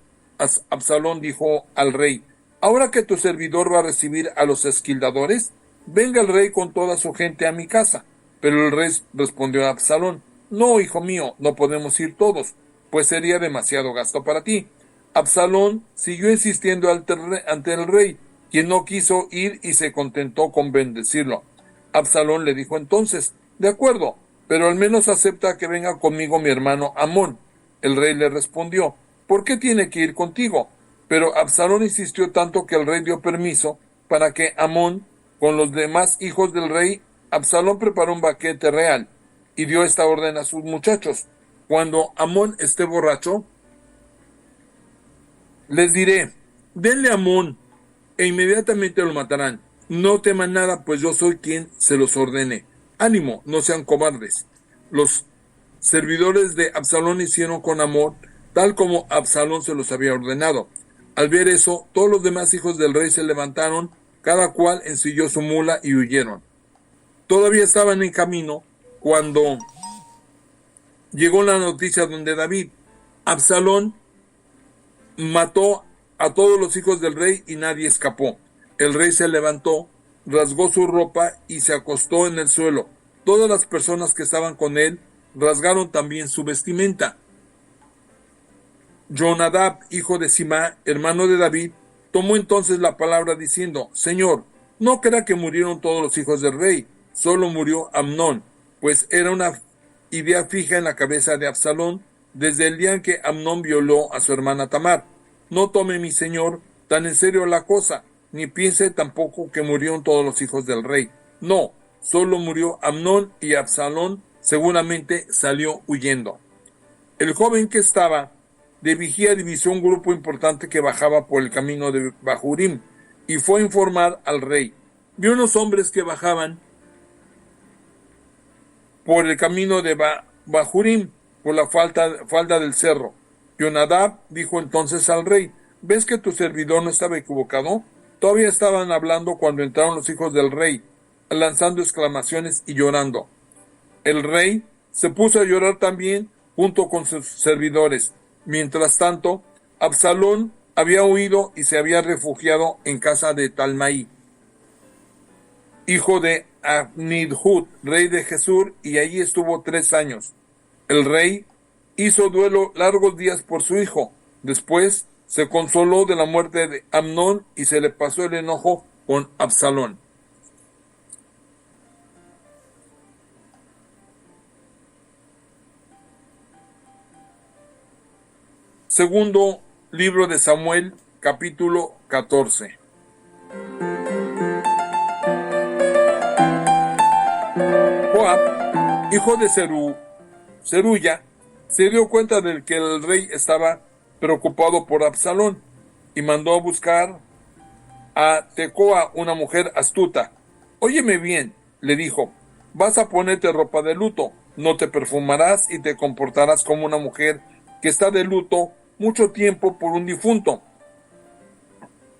Speaker 1: Absalón dijo al rey: ahora que tu servidor va a recibir a los esquildadores, venga el rey con toda su gente a mi casa. Pero el rey respondió a Absalón: no, hijo mío, no podemos ir todos, pues sería demasiado gasto para ti. Absalón siguió insistiendo ante el rey, quien no quiso ir y se contentó con bendecirlo. Absalón le dijo entonces: de acuerdo, pero al menos acepta que venga conmigo mi hermano Amón. El rey le respondió: ¿por qué tiene que ir contigo? Pero Absalón insistió tanto que el rey dio permiso para que Amón, con los demás hijos del rey, Absalón preparó un banquete real y dio esta orden a sus muchachos: cuando Amón esté borracho, les diré: denle a Amón, e inmediatamente lo matarán. No teman nada, pues yo soy quien se los ordene. Ánimo, no sean cobardes. Los servidores de Absalón hicieron con Amón tal como Absalón se los había ordenado. Al ver eso, todos los demás hijos del rey se levantaron, cada cual ensilló su mula y huyeron. Todavía estaban en camino cuando llegó la noticia donde David. Absalón mató a todos los hijos del rey y nadie escapó. El rey se levantó, rasgó su ropa y se acostó en el suelo. Todas las personas que estaban con él rasgaron también su vestimenta. Jonadab, hijo de Simá, hermano de David, tomó entonces la palabra diciendo: Señor, no crea que murieron todos los hijos del rey, solo murió Amnón, pues era una idea fija en la cabeza de Absalón desde el día en que Amnón violó a su hermana Tamar. No tome mi señor tan en serio la cosa, ni piense tampoco que murieron todos los hijos del rey. No, solo murió Amnón, y Absalón seguramente salió huyendo. El joven que estaba de vigía divisó un grupo importante que bajaba por el camino de Bahurim y fue a informar al rey. Vio unos hombres que bajaban por el camino de Bahurim, por la falda del cerro. Jonadab dijo entonces al rey: ¿Ves que tu servidor no estaba equivocado? Todavía estaban hablando cuando entraron los hijos del rey, lanzando exclamaciones y llorando. El rey se puso a llorar también junto con sus servidores. Mientras tanto, Absalón había huido y se había refugiado en casa de Talmai, hijo de Amnidhud, rey de Gesur, y allí estuvo 3 años. El rey hizo duelo largos días por su hijo. Después se consoló de la muerte de Amnón y se le pasó el enojo con Absalón. Segundo libro de Samuel, capítulo 14. Joab, hijo de Zeruya, se dio cuenta de que el rey estaba preocupado por Absalón y mandó a buscar a Tecoa, una mujer astuta. Óyeme bien, le dijo, vas a ponerte ropa de luto, no te perfumarás y te comportarás como una mujer que está de luto mucho tiempo por un difunto.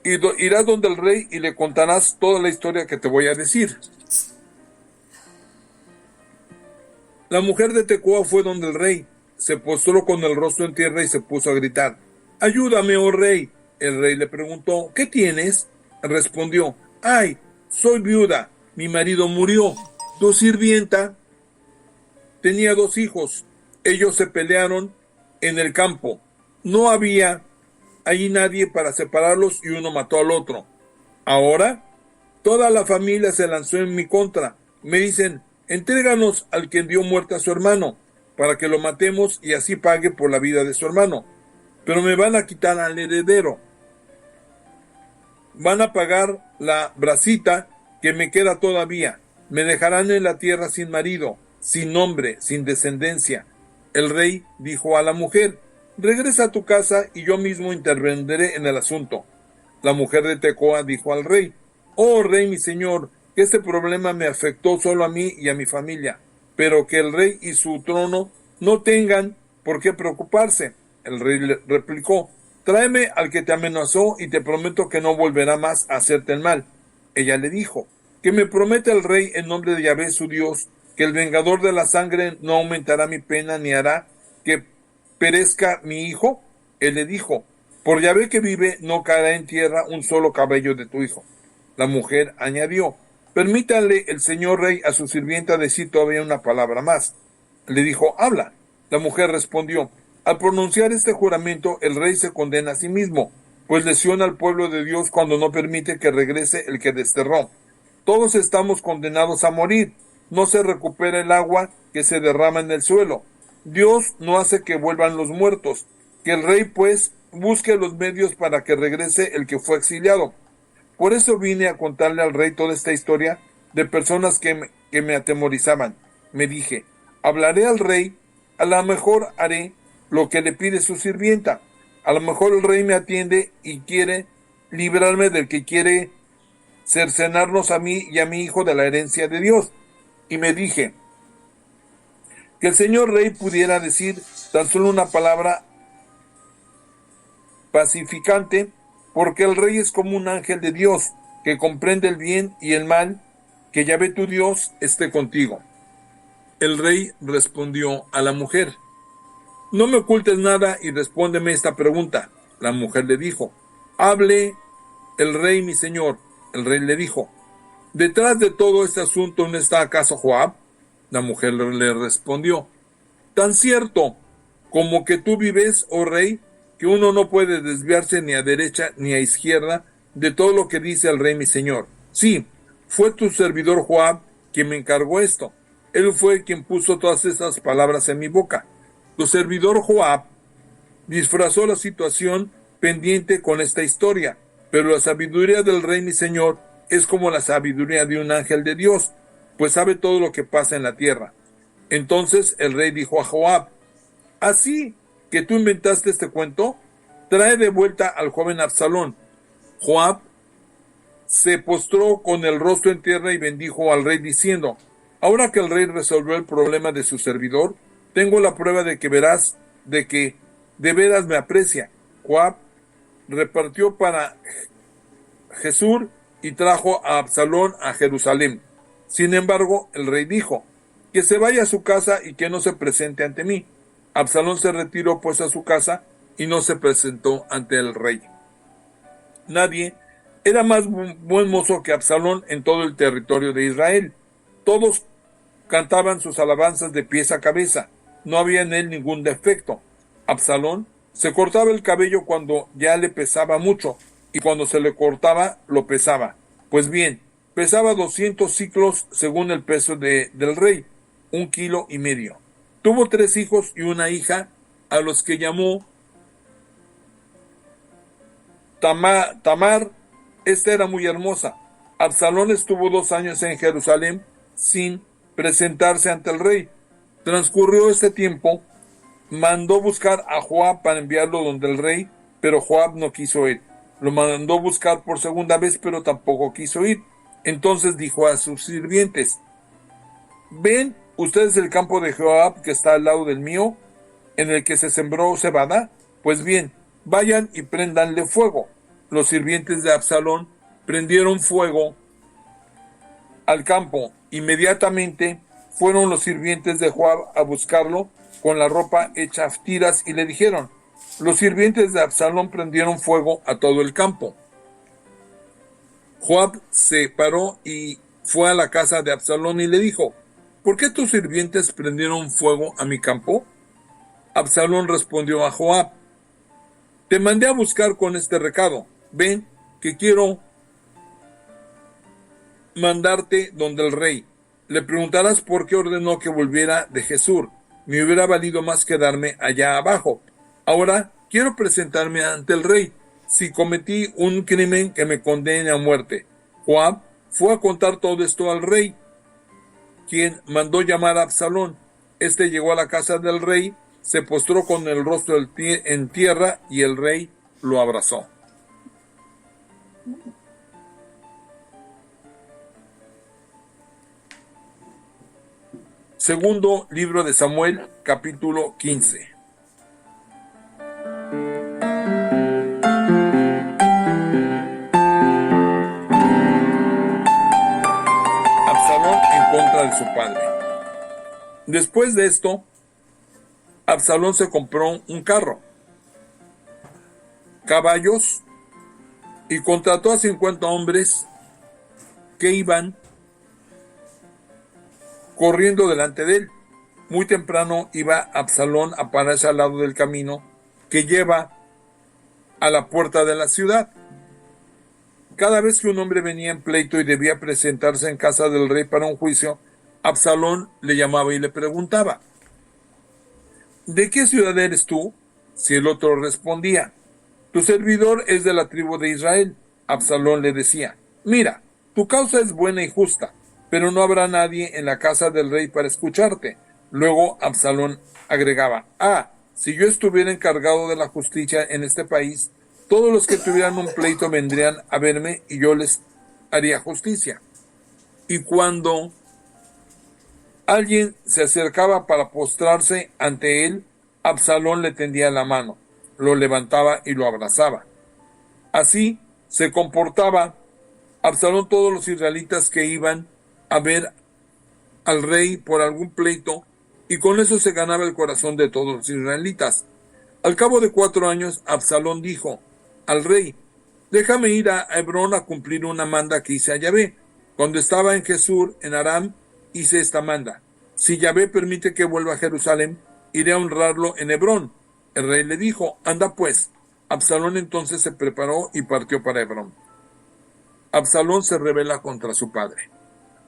Speaker 1: Irás donde el rey y le contarás toda la historia que te voy a decir. La mujer de Tecoa fue donde el rey, se postró con el rostro en tierra y se puso a gritar: «Ayúdame, oh rey». El rey le preguntó: «¿Qué tienes?». Respondió: «Ay, soy viuda, mi marido murió. Tu sirvienta tenía 2 hijos. Ellos se pelearon en el campo. No había allí nadie para separarlos y uno mató al otro. Ahora toda la familia se lanzó en mi contra. Me dicen: entréganos al que dio muerte a su hermano, para que lo matemos y así pague por la vida de su hermano. Pero me van a quitar al heredero. Van a pagar la bracita que me queda todavía. Me dejarán en la tierra sin marido, sin nombre, sin descendencia». El rey dijo a la mujer: «Regresa a tu casa y yo mismo intervendré en el asunto». La mujer de Tecoa dijo al rey: «Oh rey, mi señor, que este problema me afectó solo a mí y a mi familia, pero que el rey y su trono no tengan por qué preocuparse». El rey le replicó: «Tráeme al que te amenazó y te prometo que no volverá más a hacerte el mal». Ella le dijo: «Que me promete el rey en nombre de Yahvé su Dios, que el vengador de la sangre no aumentará mi pena ni hará que perezca mi hijo». Él le dijo: «Por Yahvé que vive, no caerá en tierra un solo cabello de tu hijo». La mujer añadió: «Permítale el señor rey a su sirvienta decir todavía una palabra más». Le dijo: «Habla». La mujer respondió: «Al pronunciar este juramento, el rey se condena a sí mismo, pues lesiona al pueblo de Dios cuando no permite que regrese el que desterró. Todos estamos condenados a morir. No se recupera el agua que se derrama en el suelo. Dios no hace que vuelvan los muertos. Que el rey, pues, busque los medios para que regrese el que fue exiliado». Por eso vine a contarle al rey toda esta historia de personas que me atemorizaban. Me dije: hablaré al rey, a lo mejor haré lo que le pide su sirvienta. A lo mejor el rey me atiende y quiere librarme del que quiere cercenarnos a mí y a mi hijo de la herencia de Dios. Y me dije: que el señor rey pudiera decir tan solo una palabra pacificante, porque el rey es como un ángel de Dios, que comprende el bien y el mal. Que Yahvé tu Dios esté contigo. El rey respondió a la mujer: «No me ocultes nada y respóndeme esta pregunta». La mujer le dijo: «Hable el rey, mi señor». el rey le dijo: ¿detrás de todo este asunto no está acaso Joab? La mujer le respondió: tan cierto como que tú vives, oh rey, que uno no puede desviarse ni a derecha ni a izquierda de todo lo que dice el rey mi señor. Sí, fue tu servidor Joab quien me encargó esto. Él fue quien puso todas esas palabras en mi boca. Tu servidor Joab disfrazó la situación pendiente con esta historia, pero la sabiduría del rey mi señor es como la sabiduría de un ángel de Dios, pues sabe todo lo que pasa en la tierra. Entonces el rey dijo a Joab: ¿así que tú inventaste este cuento? Trae de vuelta al joven Absalón. Joab se postró con el rostro en tierra y bendijo al rey diciendo: ahora que el rey resolvió el problema de su servidor, tengo la prueba de que verás de que de veras me aprecia. Joab repartió para Jesús y trajo a Absalón a Jerusalén. Sin embargo, el rey dijo: que se vaya a su casa y que no se presente ante mí. Absalón se retiró pues a su casa y no se presentó ante el rey. Nadie era más buen mozo que Absalón en todo el territorio de Israel. Todos cantaban sus alabanzas de pies a cabeza. No había en él ningún defecto. Absalón se cortaba el cabello cuando ya le pesaba mucho, y cuando se le cortaba lo pesaba. Pues bien, pesaba 200 siclos según el peso del rey, 1,5 kilos. Tuvo 3 hijos y una hija, a los que llamó Tamar. Esta era muy hermosa. Absalón estuvo 2 años en Jerusalén sin presentarse ante el rey. Transcurrió este tiempo, mandó buscar a Joab para enviarlo donde el rey, pero Joab no quiso ir. Lo mandó buscar por segunda vez, pero tampoco quiso ir. Entonces dijo a sus sirvientes: ¿ven ustedes el campo de Joab que está al lado del mío, en el que se sembró cebada? Pues bien, vayan y préndanle fuego. Los sirvientes de Absalón prendieron fuego al campo. Inmediatamente fueron los sirvientes de Joab a buscarlo con la ropa hecha tiras y le dijeron: los sirvientes de Absalón prendieron fuego a todo el campo. Joab se paró y fue a la casa de Absalón y le dijo: ¿por qué tus sirvientes prendieron fuego a mi campo? Absalón respondió a Joab: te mandé a buscar con este recado. Ven, que quiero mandarte donde el rey. Le preguntarás por qué ordenó que volviera de Jesús. Me hubiera valido más quedarme allá abajo. Ahora quiero presentarme ante el rey, si cometí un crimen que me condene a muerte. Joab fue a contar todo esto al rey, quien mandó llamar a Absalón. Este llegó a la casa del rey, se postró con el rostro en tierra y el rey lo abrazó. Segundo libro de Samuel, capítulo 15. Absalón en contra de su padre. Después de esto, Absalón se compró un carro, caballos, y contrató a 50 hombres que iban corriendo delante de él. Muy temprano iba Absalón a pararse al lado del camino que lleva a la puerta de la ciudad. Cada vez que un hombre venía en pleito y debía presentarse en casa del rey para un juicio, Absalón le llamaba y le preguntaba: ¿de qué ciudad eres tú? Si el otro respondía: tu servidor es de la tribu de Israel, Absalón le decía: mira, tu causa es buena y justa, pero no habrá nadie en la casa del rey para escucharte. Luego Absalón agregaba: si yo estuviera encargado de la justicia en este país, todos los que tuvieran un pleito vendrían a verme y yo les haría justicia. Y cuando alguien se acercaba para postrarse ante él, Absalón le tendía la mano, lo levantaba y lo abrazaba. Así se comportaba Absalón todos los israelitas que iban a ver al rey por algún pleito, y con eso se ganaba el corazón de todos los israelitas. Al cabo de 4 años, Absalón dijo al rey: déjame ir a Hebrón a cumplir una manda que hice a Yahvé. Cuando estaba en Jesús, en Aram, hice esta manda. Si Yahvé permite que vuelva a Jerusalén, iré a honrarlo en Hebrón. El rey le dijo, anda pues. Absalón entonces se preparó y partió para Hebrón. Absalón se rebela contra su padre.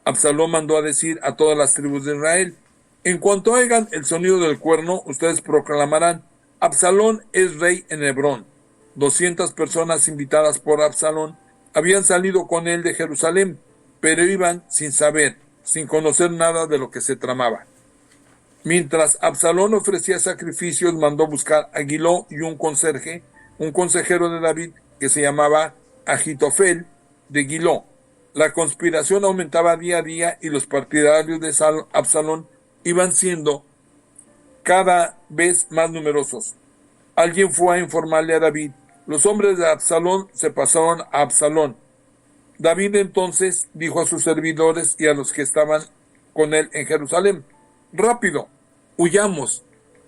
Speaker 1: Absalón mandó a decir a todas las tribus de Israel, en cuanto oigan el sonido del cuerno, ustedes proclamarán, Absalón es rey en Hebrón. 200 personas invitadas por Absalón habían salido con él de Jerusalén, pero iban sin saber, sin conocer nada de lo que se tramaba. Mientras Absalón ofrecía sacrificios, mandó buscar a Giló y un conserje, un consejero de David que se llamaba Ahitofel de Giló. La conspiración aumentaba día a día y los partidarios de Absalón iban siendo cada vez más numerosos. Alguien fue a informarle a David. Los hombres de Absalón se pasaron a Absalón. David entonces dijo a sus servidores y a los que estaban con él en Jerusalén, rápido, huyamos,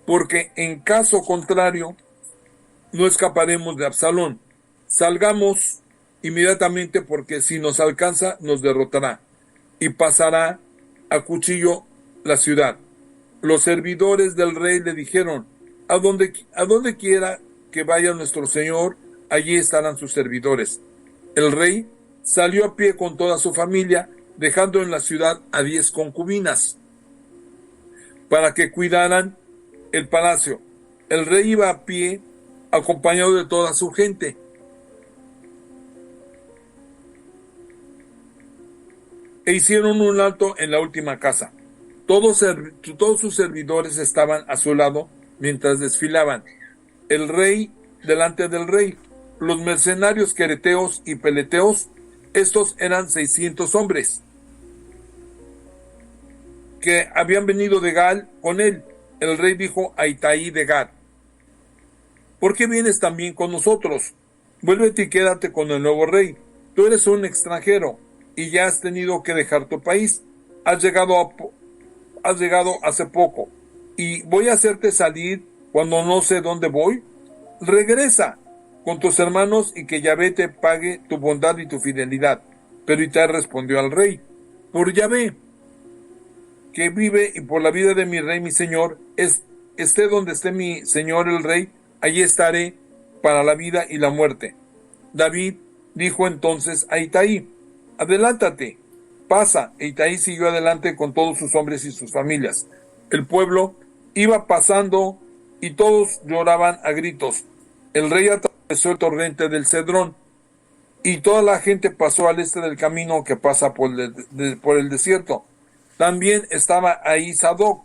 Speaker 1: porque en caso contrario no escaparemos de Absalón. Salgamos inmediatamente, porque si nos alcanza nos derrotará y pasará a cuchillo la ciudad. Los servidores del rey le dijeron, a donde quiera que vaya nuestro señor, allí estarán sus servidores. El rey salió a pie con toda su familia, dejando en la ciudad a 10 concubinas para que cuidaran el palacio. El rey iba a pie, acompañado de toda su gente. E hicieron un alto en la última casa. Todos sus servidores estaban a su lado mientras desfilaban. El rey delante del rey. Los mercenarios quereteos y peleteos, estos eran 600 hombres que habían venido de Gal con él. El rey dijo a Itaí de Gad, ¿por qué vienes también con nosotros? Vuélvete y quédate con el nuevo rey. Tú eres un extranjero y ya has tenido que dejar tu país. Has llegado hace poco y voy a hacerte salir cuando no sé dónde voy. Regresa con tus hermanos y que Yahvé te pague tu bondad y tu fidelidad. Pero Itaí respondió al rey, por Yahvé que vive y por la vida de mi rey mi señor, esté donde esté mi señor el rey, allí estaré para la vida y la muerte. David dijo entonces a Itaí, adelántate, pasa. E Itaí siguió adelante con todos sus hombres y sus familias. El pueblo iba pasando y todos lloraban a gritos. El rey atravesó el torrente del Cedrón y toda la gente pasó al este del camino que pasa por el desierto. También estaba ahí Sadoc,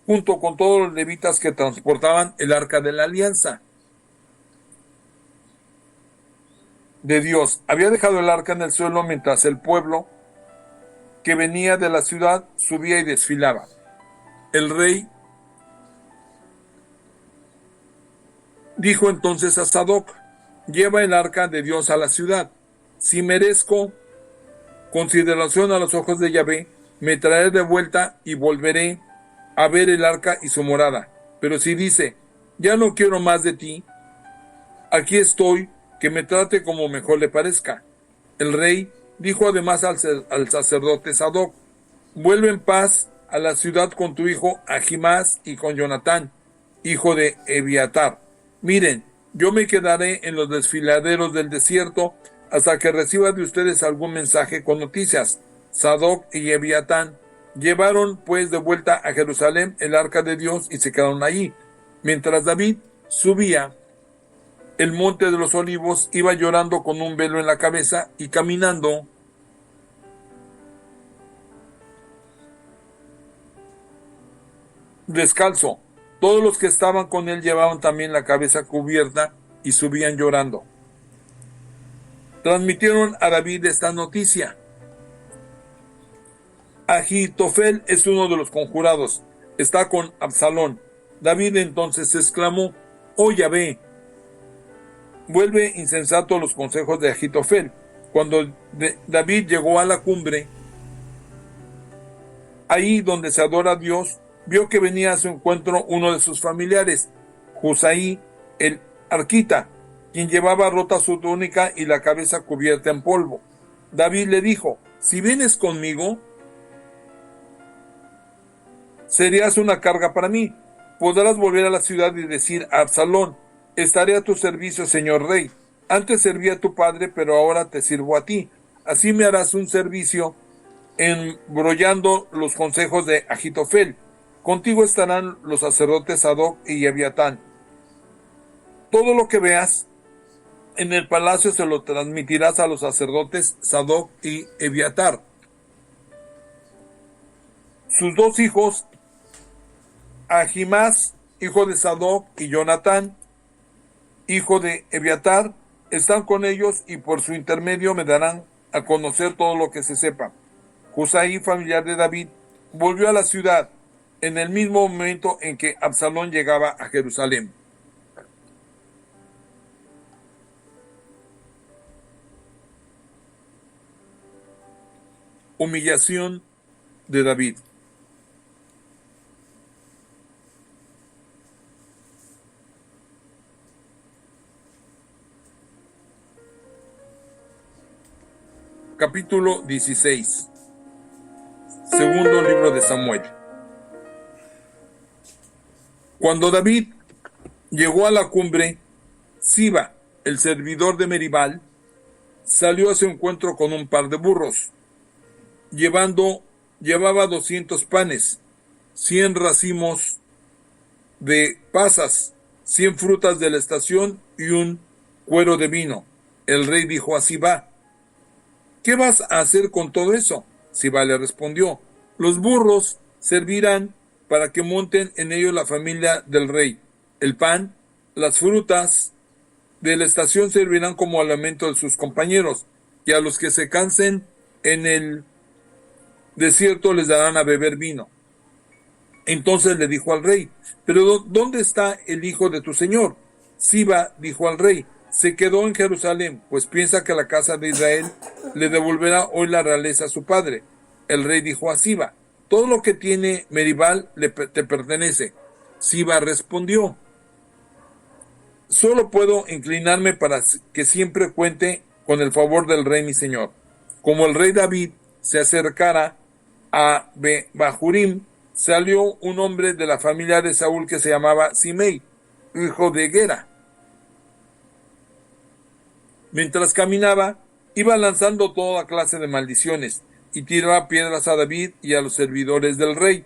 Speaker 1: junto con todos los levitas que transportaban el arca de la alianza de Dios. Había dejado el arca en el suelo mientras el pueblo que venía de la ciudad subía y desfilaba. El rey dijo entonces a Sadoc, lleva el arca de Dios a la ciudad. Si merezco consideración a los ojos de Yahvé, me traeré de vuelta y volveré a ver el arca y su morada. Pero si dice, ya no quiero más de ti, aquí estoy, que me trate como mejor le parezca. El rey dijo además al sacerdote Sadoc, vuelve en paz a la ciudad con tu hijo Ahimás y con Jonatán, hijo de Ebiatar. Miren, yo me quedaré en los desfiladeros del desierto hasta que reciba de ustedes algún mensaje con noticias. Sadoc y Ebiatán llevaron pues de vuelta a Jerusalén el arca de Dios y se quedaron allí. Mientras David subía el monte de los olivos, iba llorando con un velo en la cabeza y caminando descalzo. Todos los que estaban con él llevaban también la cabeza cubierta y subían llorando. Transmitieron a David esta noticia. Ahitofel es uno de los conjurados, está con Absalón. David entonces exclamó, oh Yahvé, vuelve insensato los consejos de Ahitofel. Cuando David llegó a la cumbre, ahí donde se adora a Dios, vio que venía a su encuentro uno de sus familiares, Husaí el arquita. quien llevaba rota su túnica y la cabeza cubierta en polvo. David le dijo: si vienes conmigo, serías una carga para mí. Podrás volver a la ciudad y decir a Absalón: estaré a tu servicio, señor rey. Antes serví a tu padre, pero ahora te sirvo a ti. Así me harás un servicio embrollando los consejos de Ahitofel. Contigo estarán los sacerdotes Sadoc y Abiatán. Todo lo que veas en el palacio se lo transmitirás a los sacerdotes Sadoc y Abiatar. Sus dos hijos, Ahimás, hijo de Sadoc, y Jonatán, hijo de Abiatar, están con ellos y por su intermedio me darán a conocer todo lo que se sepa. Husai, familiar de David, volvió a la ciudad en el mismo momento en que Absalón llegaba a Jerusalén. Humillación de David. Capítulo 16. Segundo libro de Samuel. Cuando David llegó a la cumbre, Siba, el servidor de Meribal, salió a su encuentro con un par de burros. Llevaba 200 panes, 100 racimos de pasas, 100 frutas de la estación y un cuero de vino. El rey dijo a Siba: ¿qué vas a hacer con todo eso? Siba le respondió: los burros servirán para que monten en ellos la familia del rey. El pan, las frutas de la estación servirán como alimento de sus compañeros, y a los que se cansen en el desierto les darán a beber vino. Entonces le dijo al rey: ¿pero dónde está el hijo de tu señor? Siba dijo al rey: se quedó en Jerusalén, pues piensa que la casa de Israel le devolverá hoy la realeza a su padre. El rey dijo a Siba: todo lo que tiene Meribal te pertenece. Siba respondió: solo puedo inclinarme para que siempre cuente con el favor del rey mi señor. Como el rey David se acercara a Bahurim, salió un hombre de la familia de Saúl que se llamaba Simei, hijo de Gera. Mientras caminaba, iba lanzando toda clase de maldiciones y tiraba piedras a David y a los servidores del rey.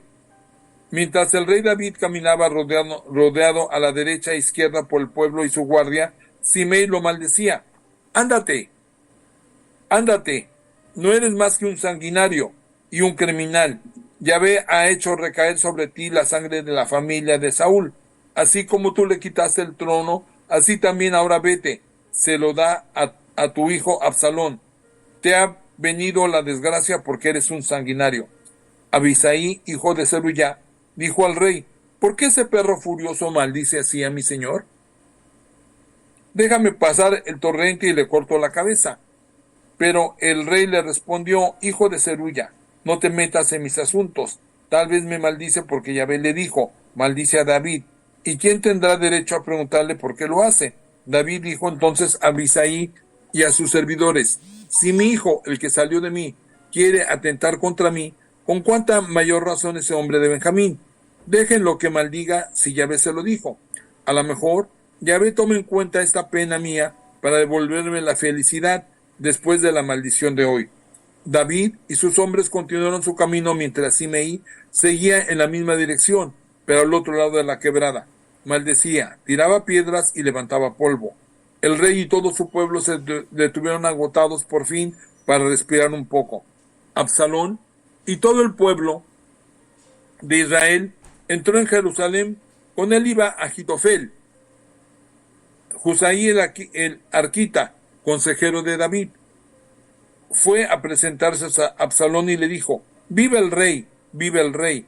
Speaker 1: Mientras el rey David caminaba rodeado a la derecha e izquierda por el pueblo y su guardia, Simei lo maldecía: ándate, ándate, no eres más que un sanguinario y un criminal. Yahvé ha hecho recaer sobre ti la sangre de la familia de Saúl. Así como tú le quitaste el trono, así también ahora vete, se lo da a tu hijo Absalón. Te ha venido la desgracia porque eres un sanguinario. Abisai, hijo de Zeruya, dijo al rey: ¿por qué ese perro furioso maldice así a mi señor? Déjame pasar el torrente y le corto la cabeza. Pero el rey le respondió: hijo de Zeruya, no te metas en mis asuntos. Tal vez me maldice porque Yahvé le dijo: maldice a David. ¿Y quién tendrá derecho a preguntarle por qué lo hace? David dijo entonces a Abisai y a sus servidores: si mi hijo, el que salió de mí, quiere atentar contra mí, ¿con cuánta mayor razón ese hombre de Benjamín? Déjenlo que maldiga si Yahvé se lo dijo. A lo mejor Yahvé tome en cuenta esta pena mía para devolverme la felicidad después de la maldición de hoy. David y sus hombres continuaron su camino mientras Simei seguía en la misma dirección, pero al otro lado de la quebrada. Maldecía, tiraba piedras y levantaba polvo. El rey y todo su pueblo se detuvieron agotados por fin para respirar un poco. Absalón y todo el pueblo de Israel entró en Jerusalén. Con él iba Ahitofel, Husai el arquita, consejero de David. Fue a presentarse a Absalón y le dijo: ¡viva el rey! ¡Viva el rey!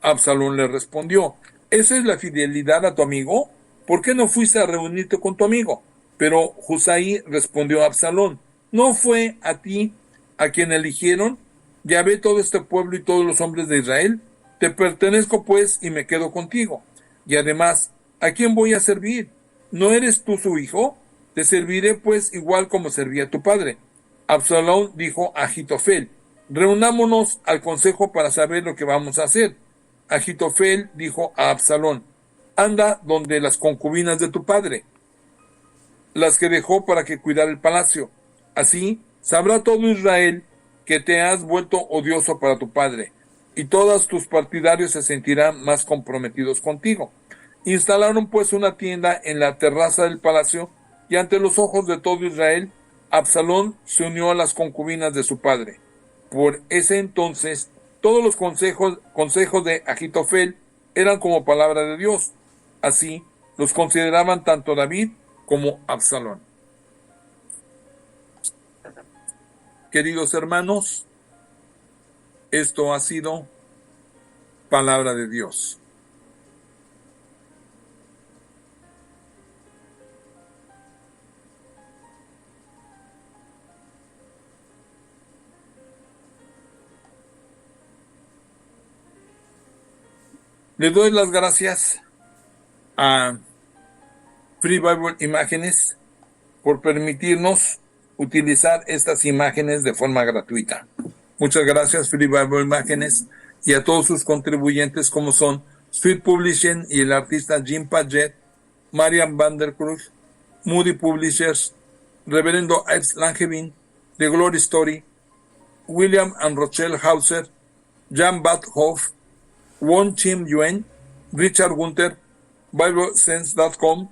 Speaker 1: Absalón le respondió: ¿esa es la fidelidad a tu amigo? ¿Por qué no fuiste a reunirte con tu amigo? Pero Husai respondió a Absalón: ¿no fue a ti a quien eligieron? Ya ve todo este pueblo y todos los hombres de Israel. Te pertenezco pues y me quedo contigo. Y además, ¿a quién voy a servir? ¿No eres tú su hijo? Te serviré pues igual como servía tu padre. Absalón dijo a Ahitofel: reunámonos al consejo para saber lo que vamos a hacer. Ahitofel dijo a Absalón: anda donde las concubinas de tu padre, las que dejó para que cuidara el palacio. Así sabrá todo Israel que te has vuelto odioso para tu padre, y todos tus partidarios se sentirán más comprometidos contigo. Instalaron pues una tienda en la terraza del palacio, y ante los ojos de todo Israel, Absalón se unió a las concubinas de su padre. Por ese entonces, todos los consejos de Ahitofel eran como palabra de Dios. Así los consideraban tanto David como Absalón. Queridos hermanos, esto ha sido palabra de Dios. Le doy las gracias a Free Bible Imágenes por permitirnos utilizar estas imágenes de forma gratuita. Muchas gracias, Free Bible Imágenes, y a todos sus contribuyentes como son Sweet Publishing y el artista Jim Paget, Marian Van der Cruz, Moody Publishers, Reverendo Ives Langevin, The Glory Story, William and Rochelle Hauser, Jan Bad Hoff, Won Chim Yuen, Richard Gunter, BibleSense.com,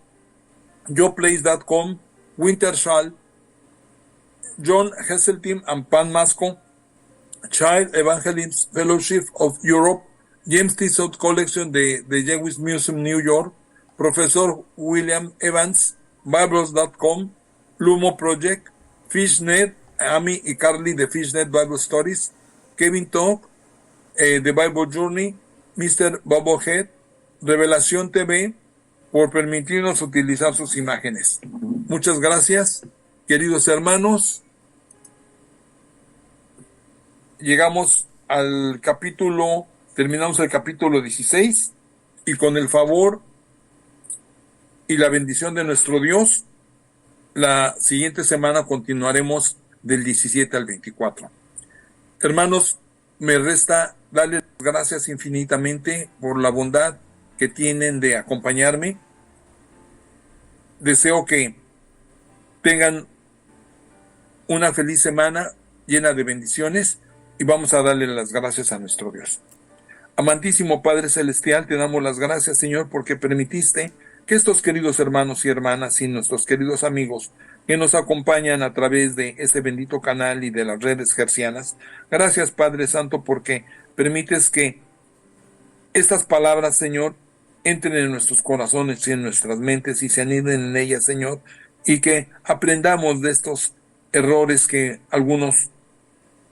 Speaker 1: JoePlace.com, Wintershall, John Heseltine and Pan Masco, Child Evangelist Fellowship of Europe, James Tissot Collection de Jewish Museum New York, Profesor William Evans, Bibles.com, Lumo Project, Fishnet, Amy y Carly de Fishnet Bible Stories, Kevin Talk, The Bible Journey, Mr. Bobblehead, Revelación TV, por permitirnos utilizar sus imágenes. Muchas gracias, queridos hermanos. Llegamos al capítulo, terminamos el capítulo 16, y con el favor y la bendición de nuestro Dios, la siguiente semana continuaremos del 17 al 24. Hermanos, me resta darles gracias infinitamente por la bondad que tienen de acompañarme. Deseo que tengan una feliz semana llena de bendiciones, y vamos a darle las gracias a nuestro Dios. Amantísimo Padre Celestial, te damos las gracias, Señor, porque permitiste que estos queridos hermanos y hermanas y nuestros queridos amigos que nos acompañan a través de este bendito canal y de las redes gercianas, gracias, Padre Santo, porque permites que estas palabras, Señor, entren en nuestros corazones y en nuestras mentes y se aniden en ellas, Señor, y que aprendamos de estos errores que algunos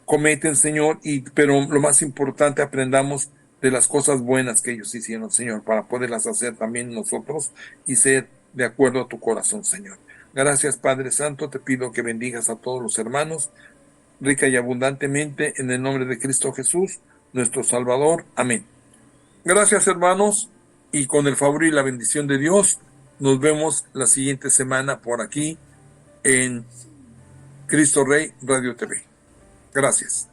Speaker 1: cometen, Señor, pero lo más importante, aprendamos de las cosas buenas que ellos hicieron, Señor, para poderlas hacer también nosotros y ser de acuerdo a tu corazón, Señor. Gracias, Padre Santo, te pido que bendigas a todos los hermanos, rica y abundantemente, en el nombre de Cristo Jesús, nuestro Salvador. Amén. Gracias, hermanos, y con el favor y la bendición de Dios, nos vemos la siguiente semana por aquí en Cristo Rey Radio TV. Gracias.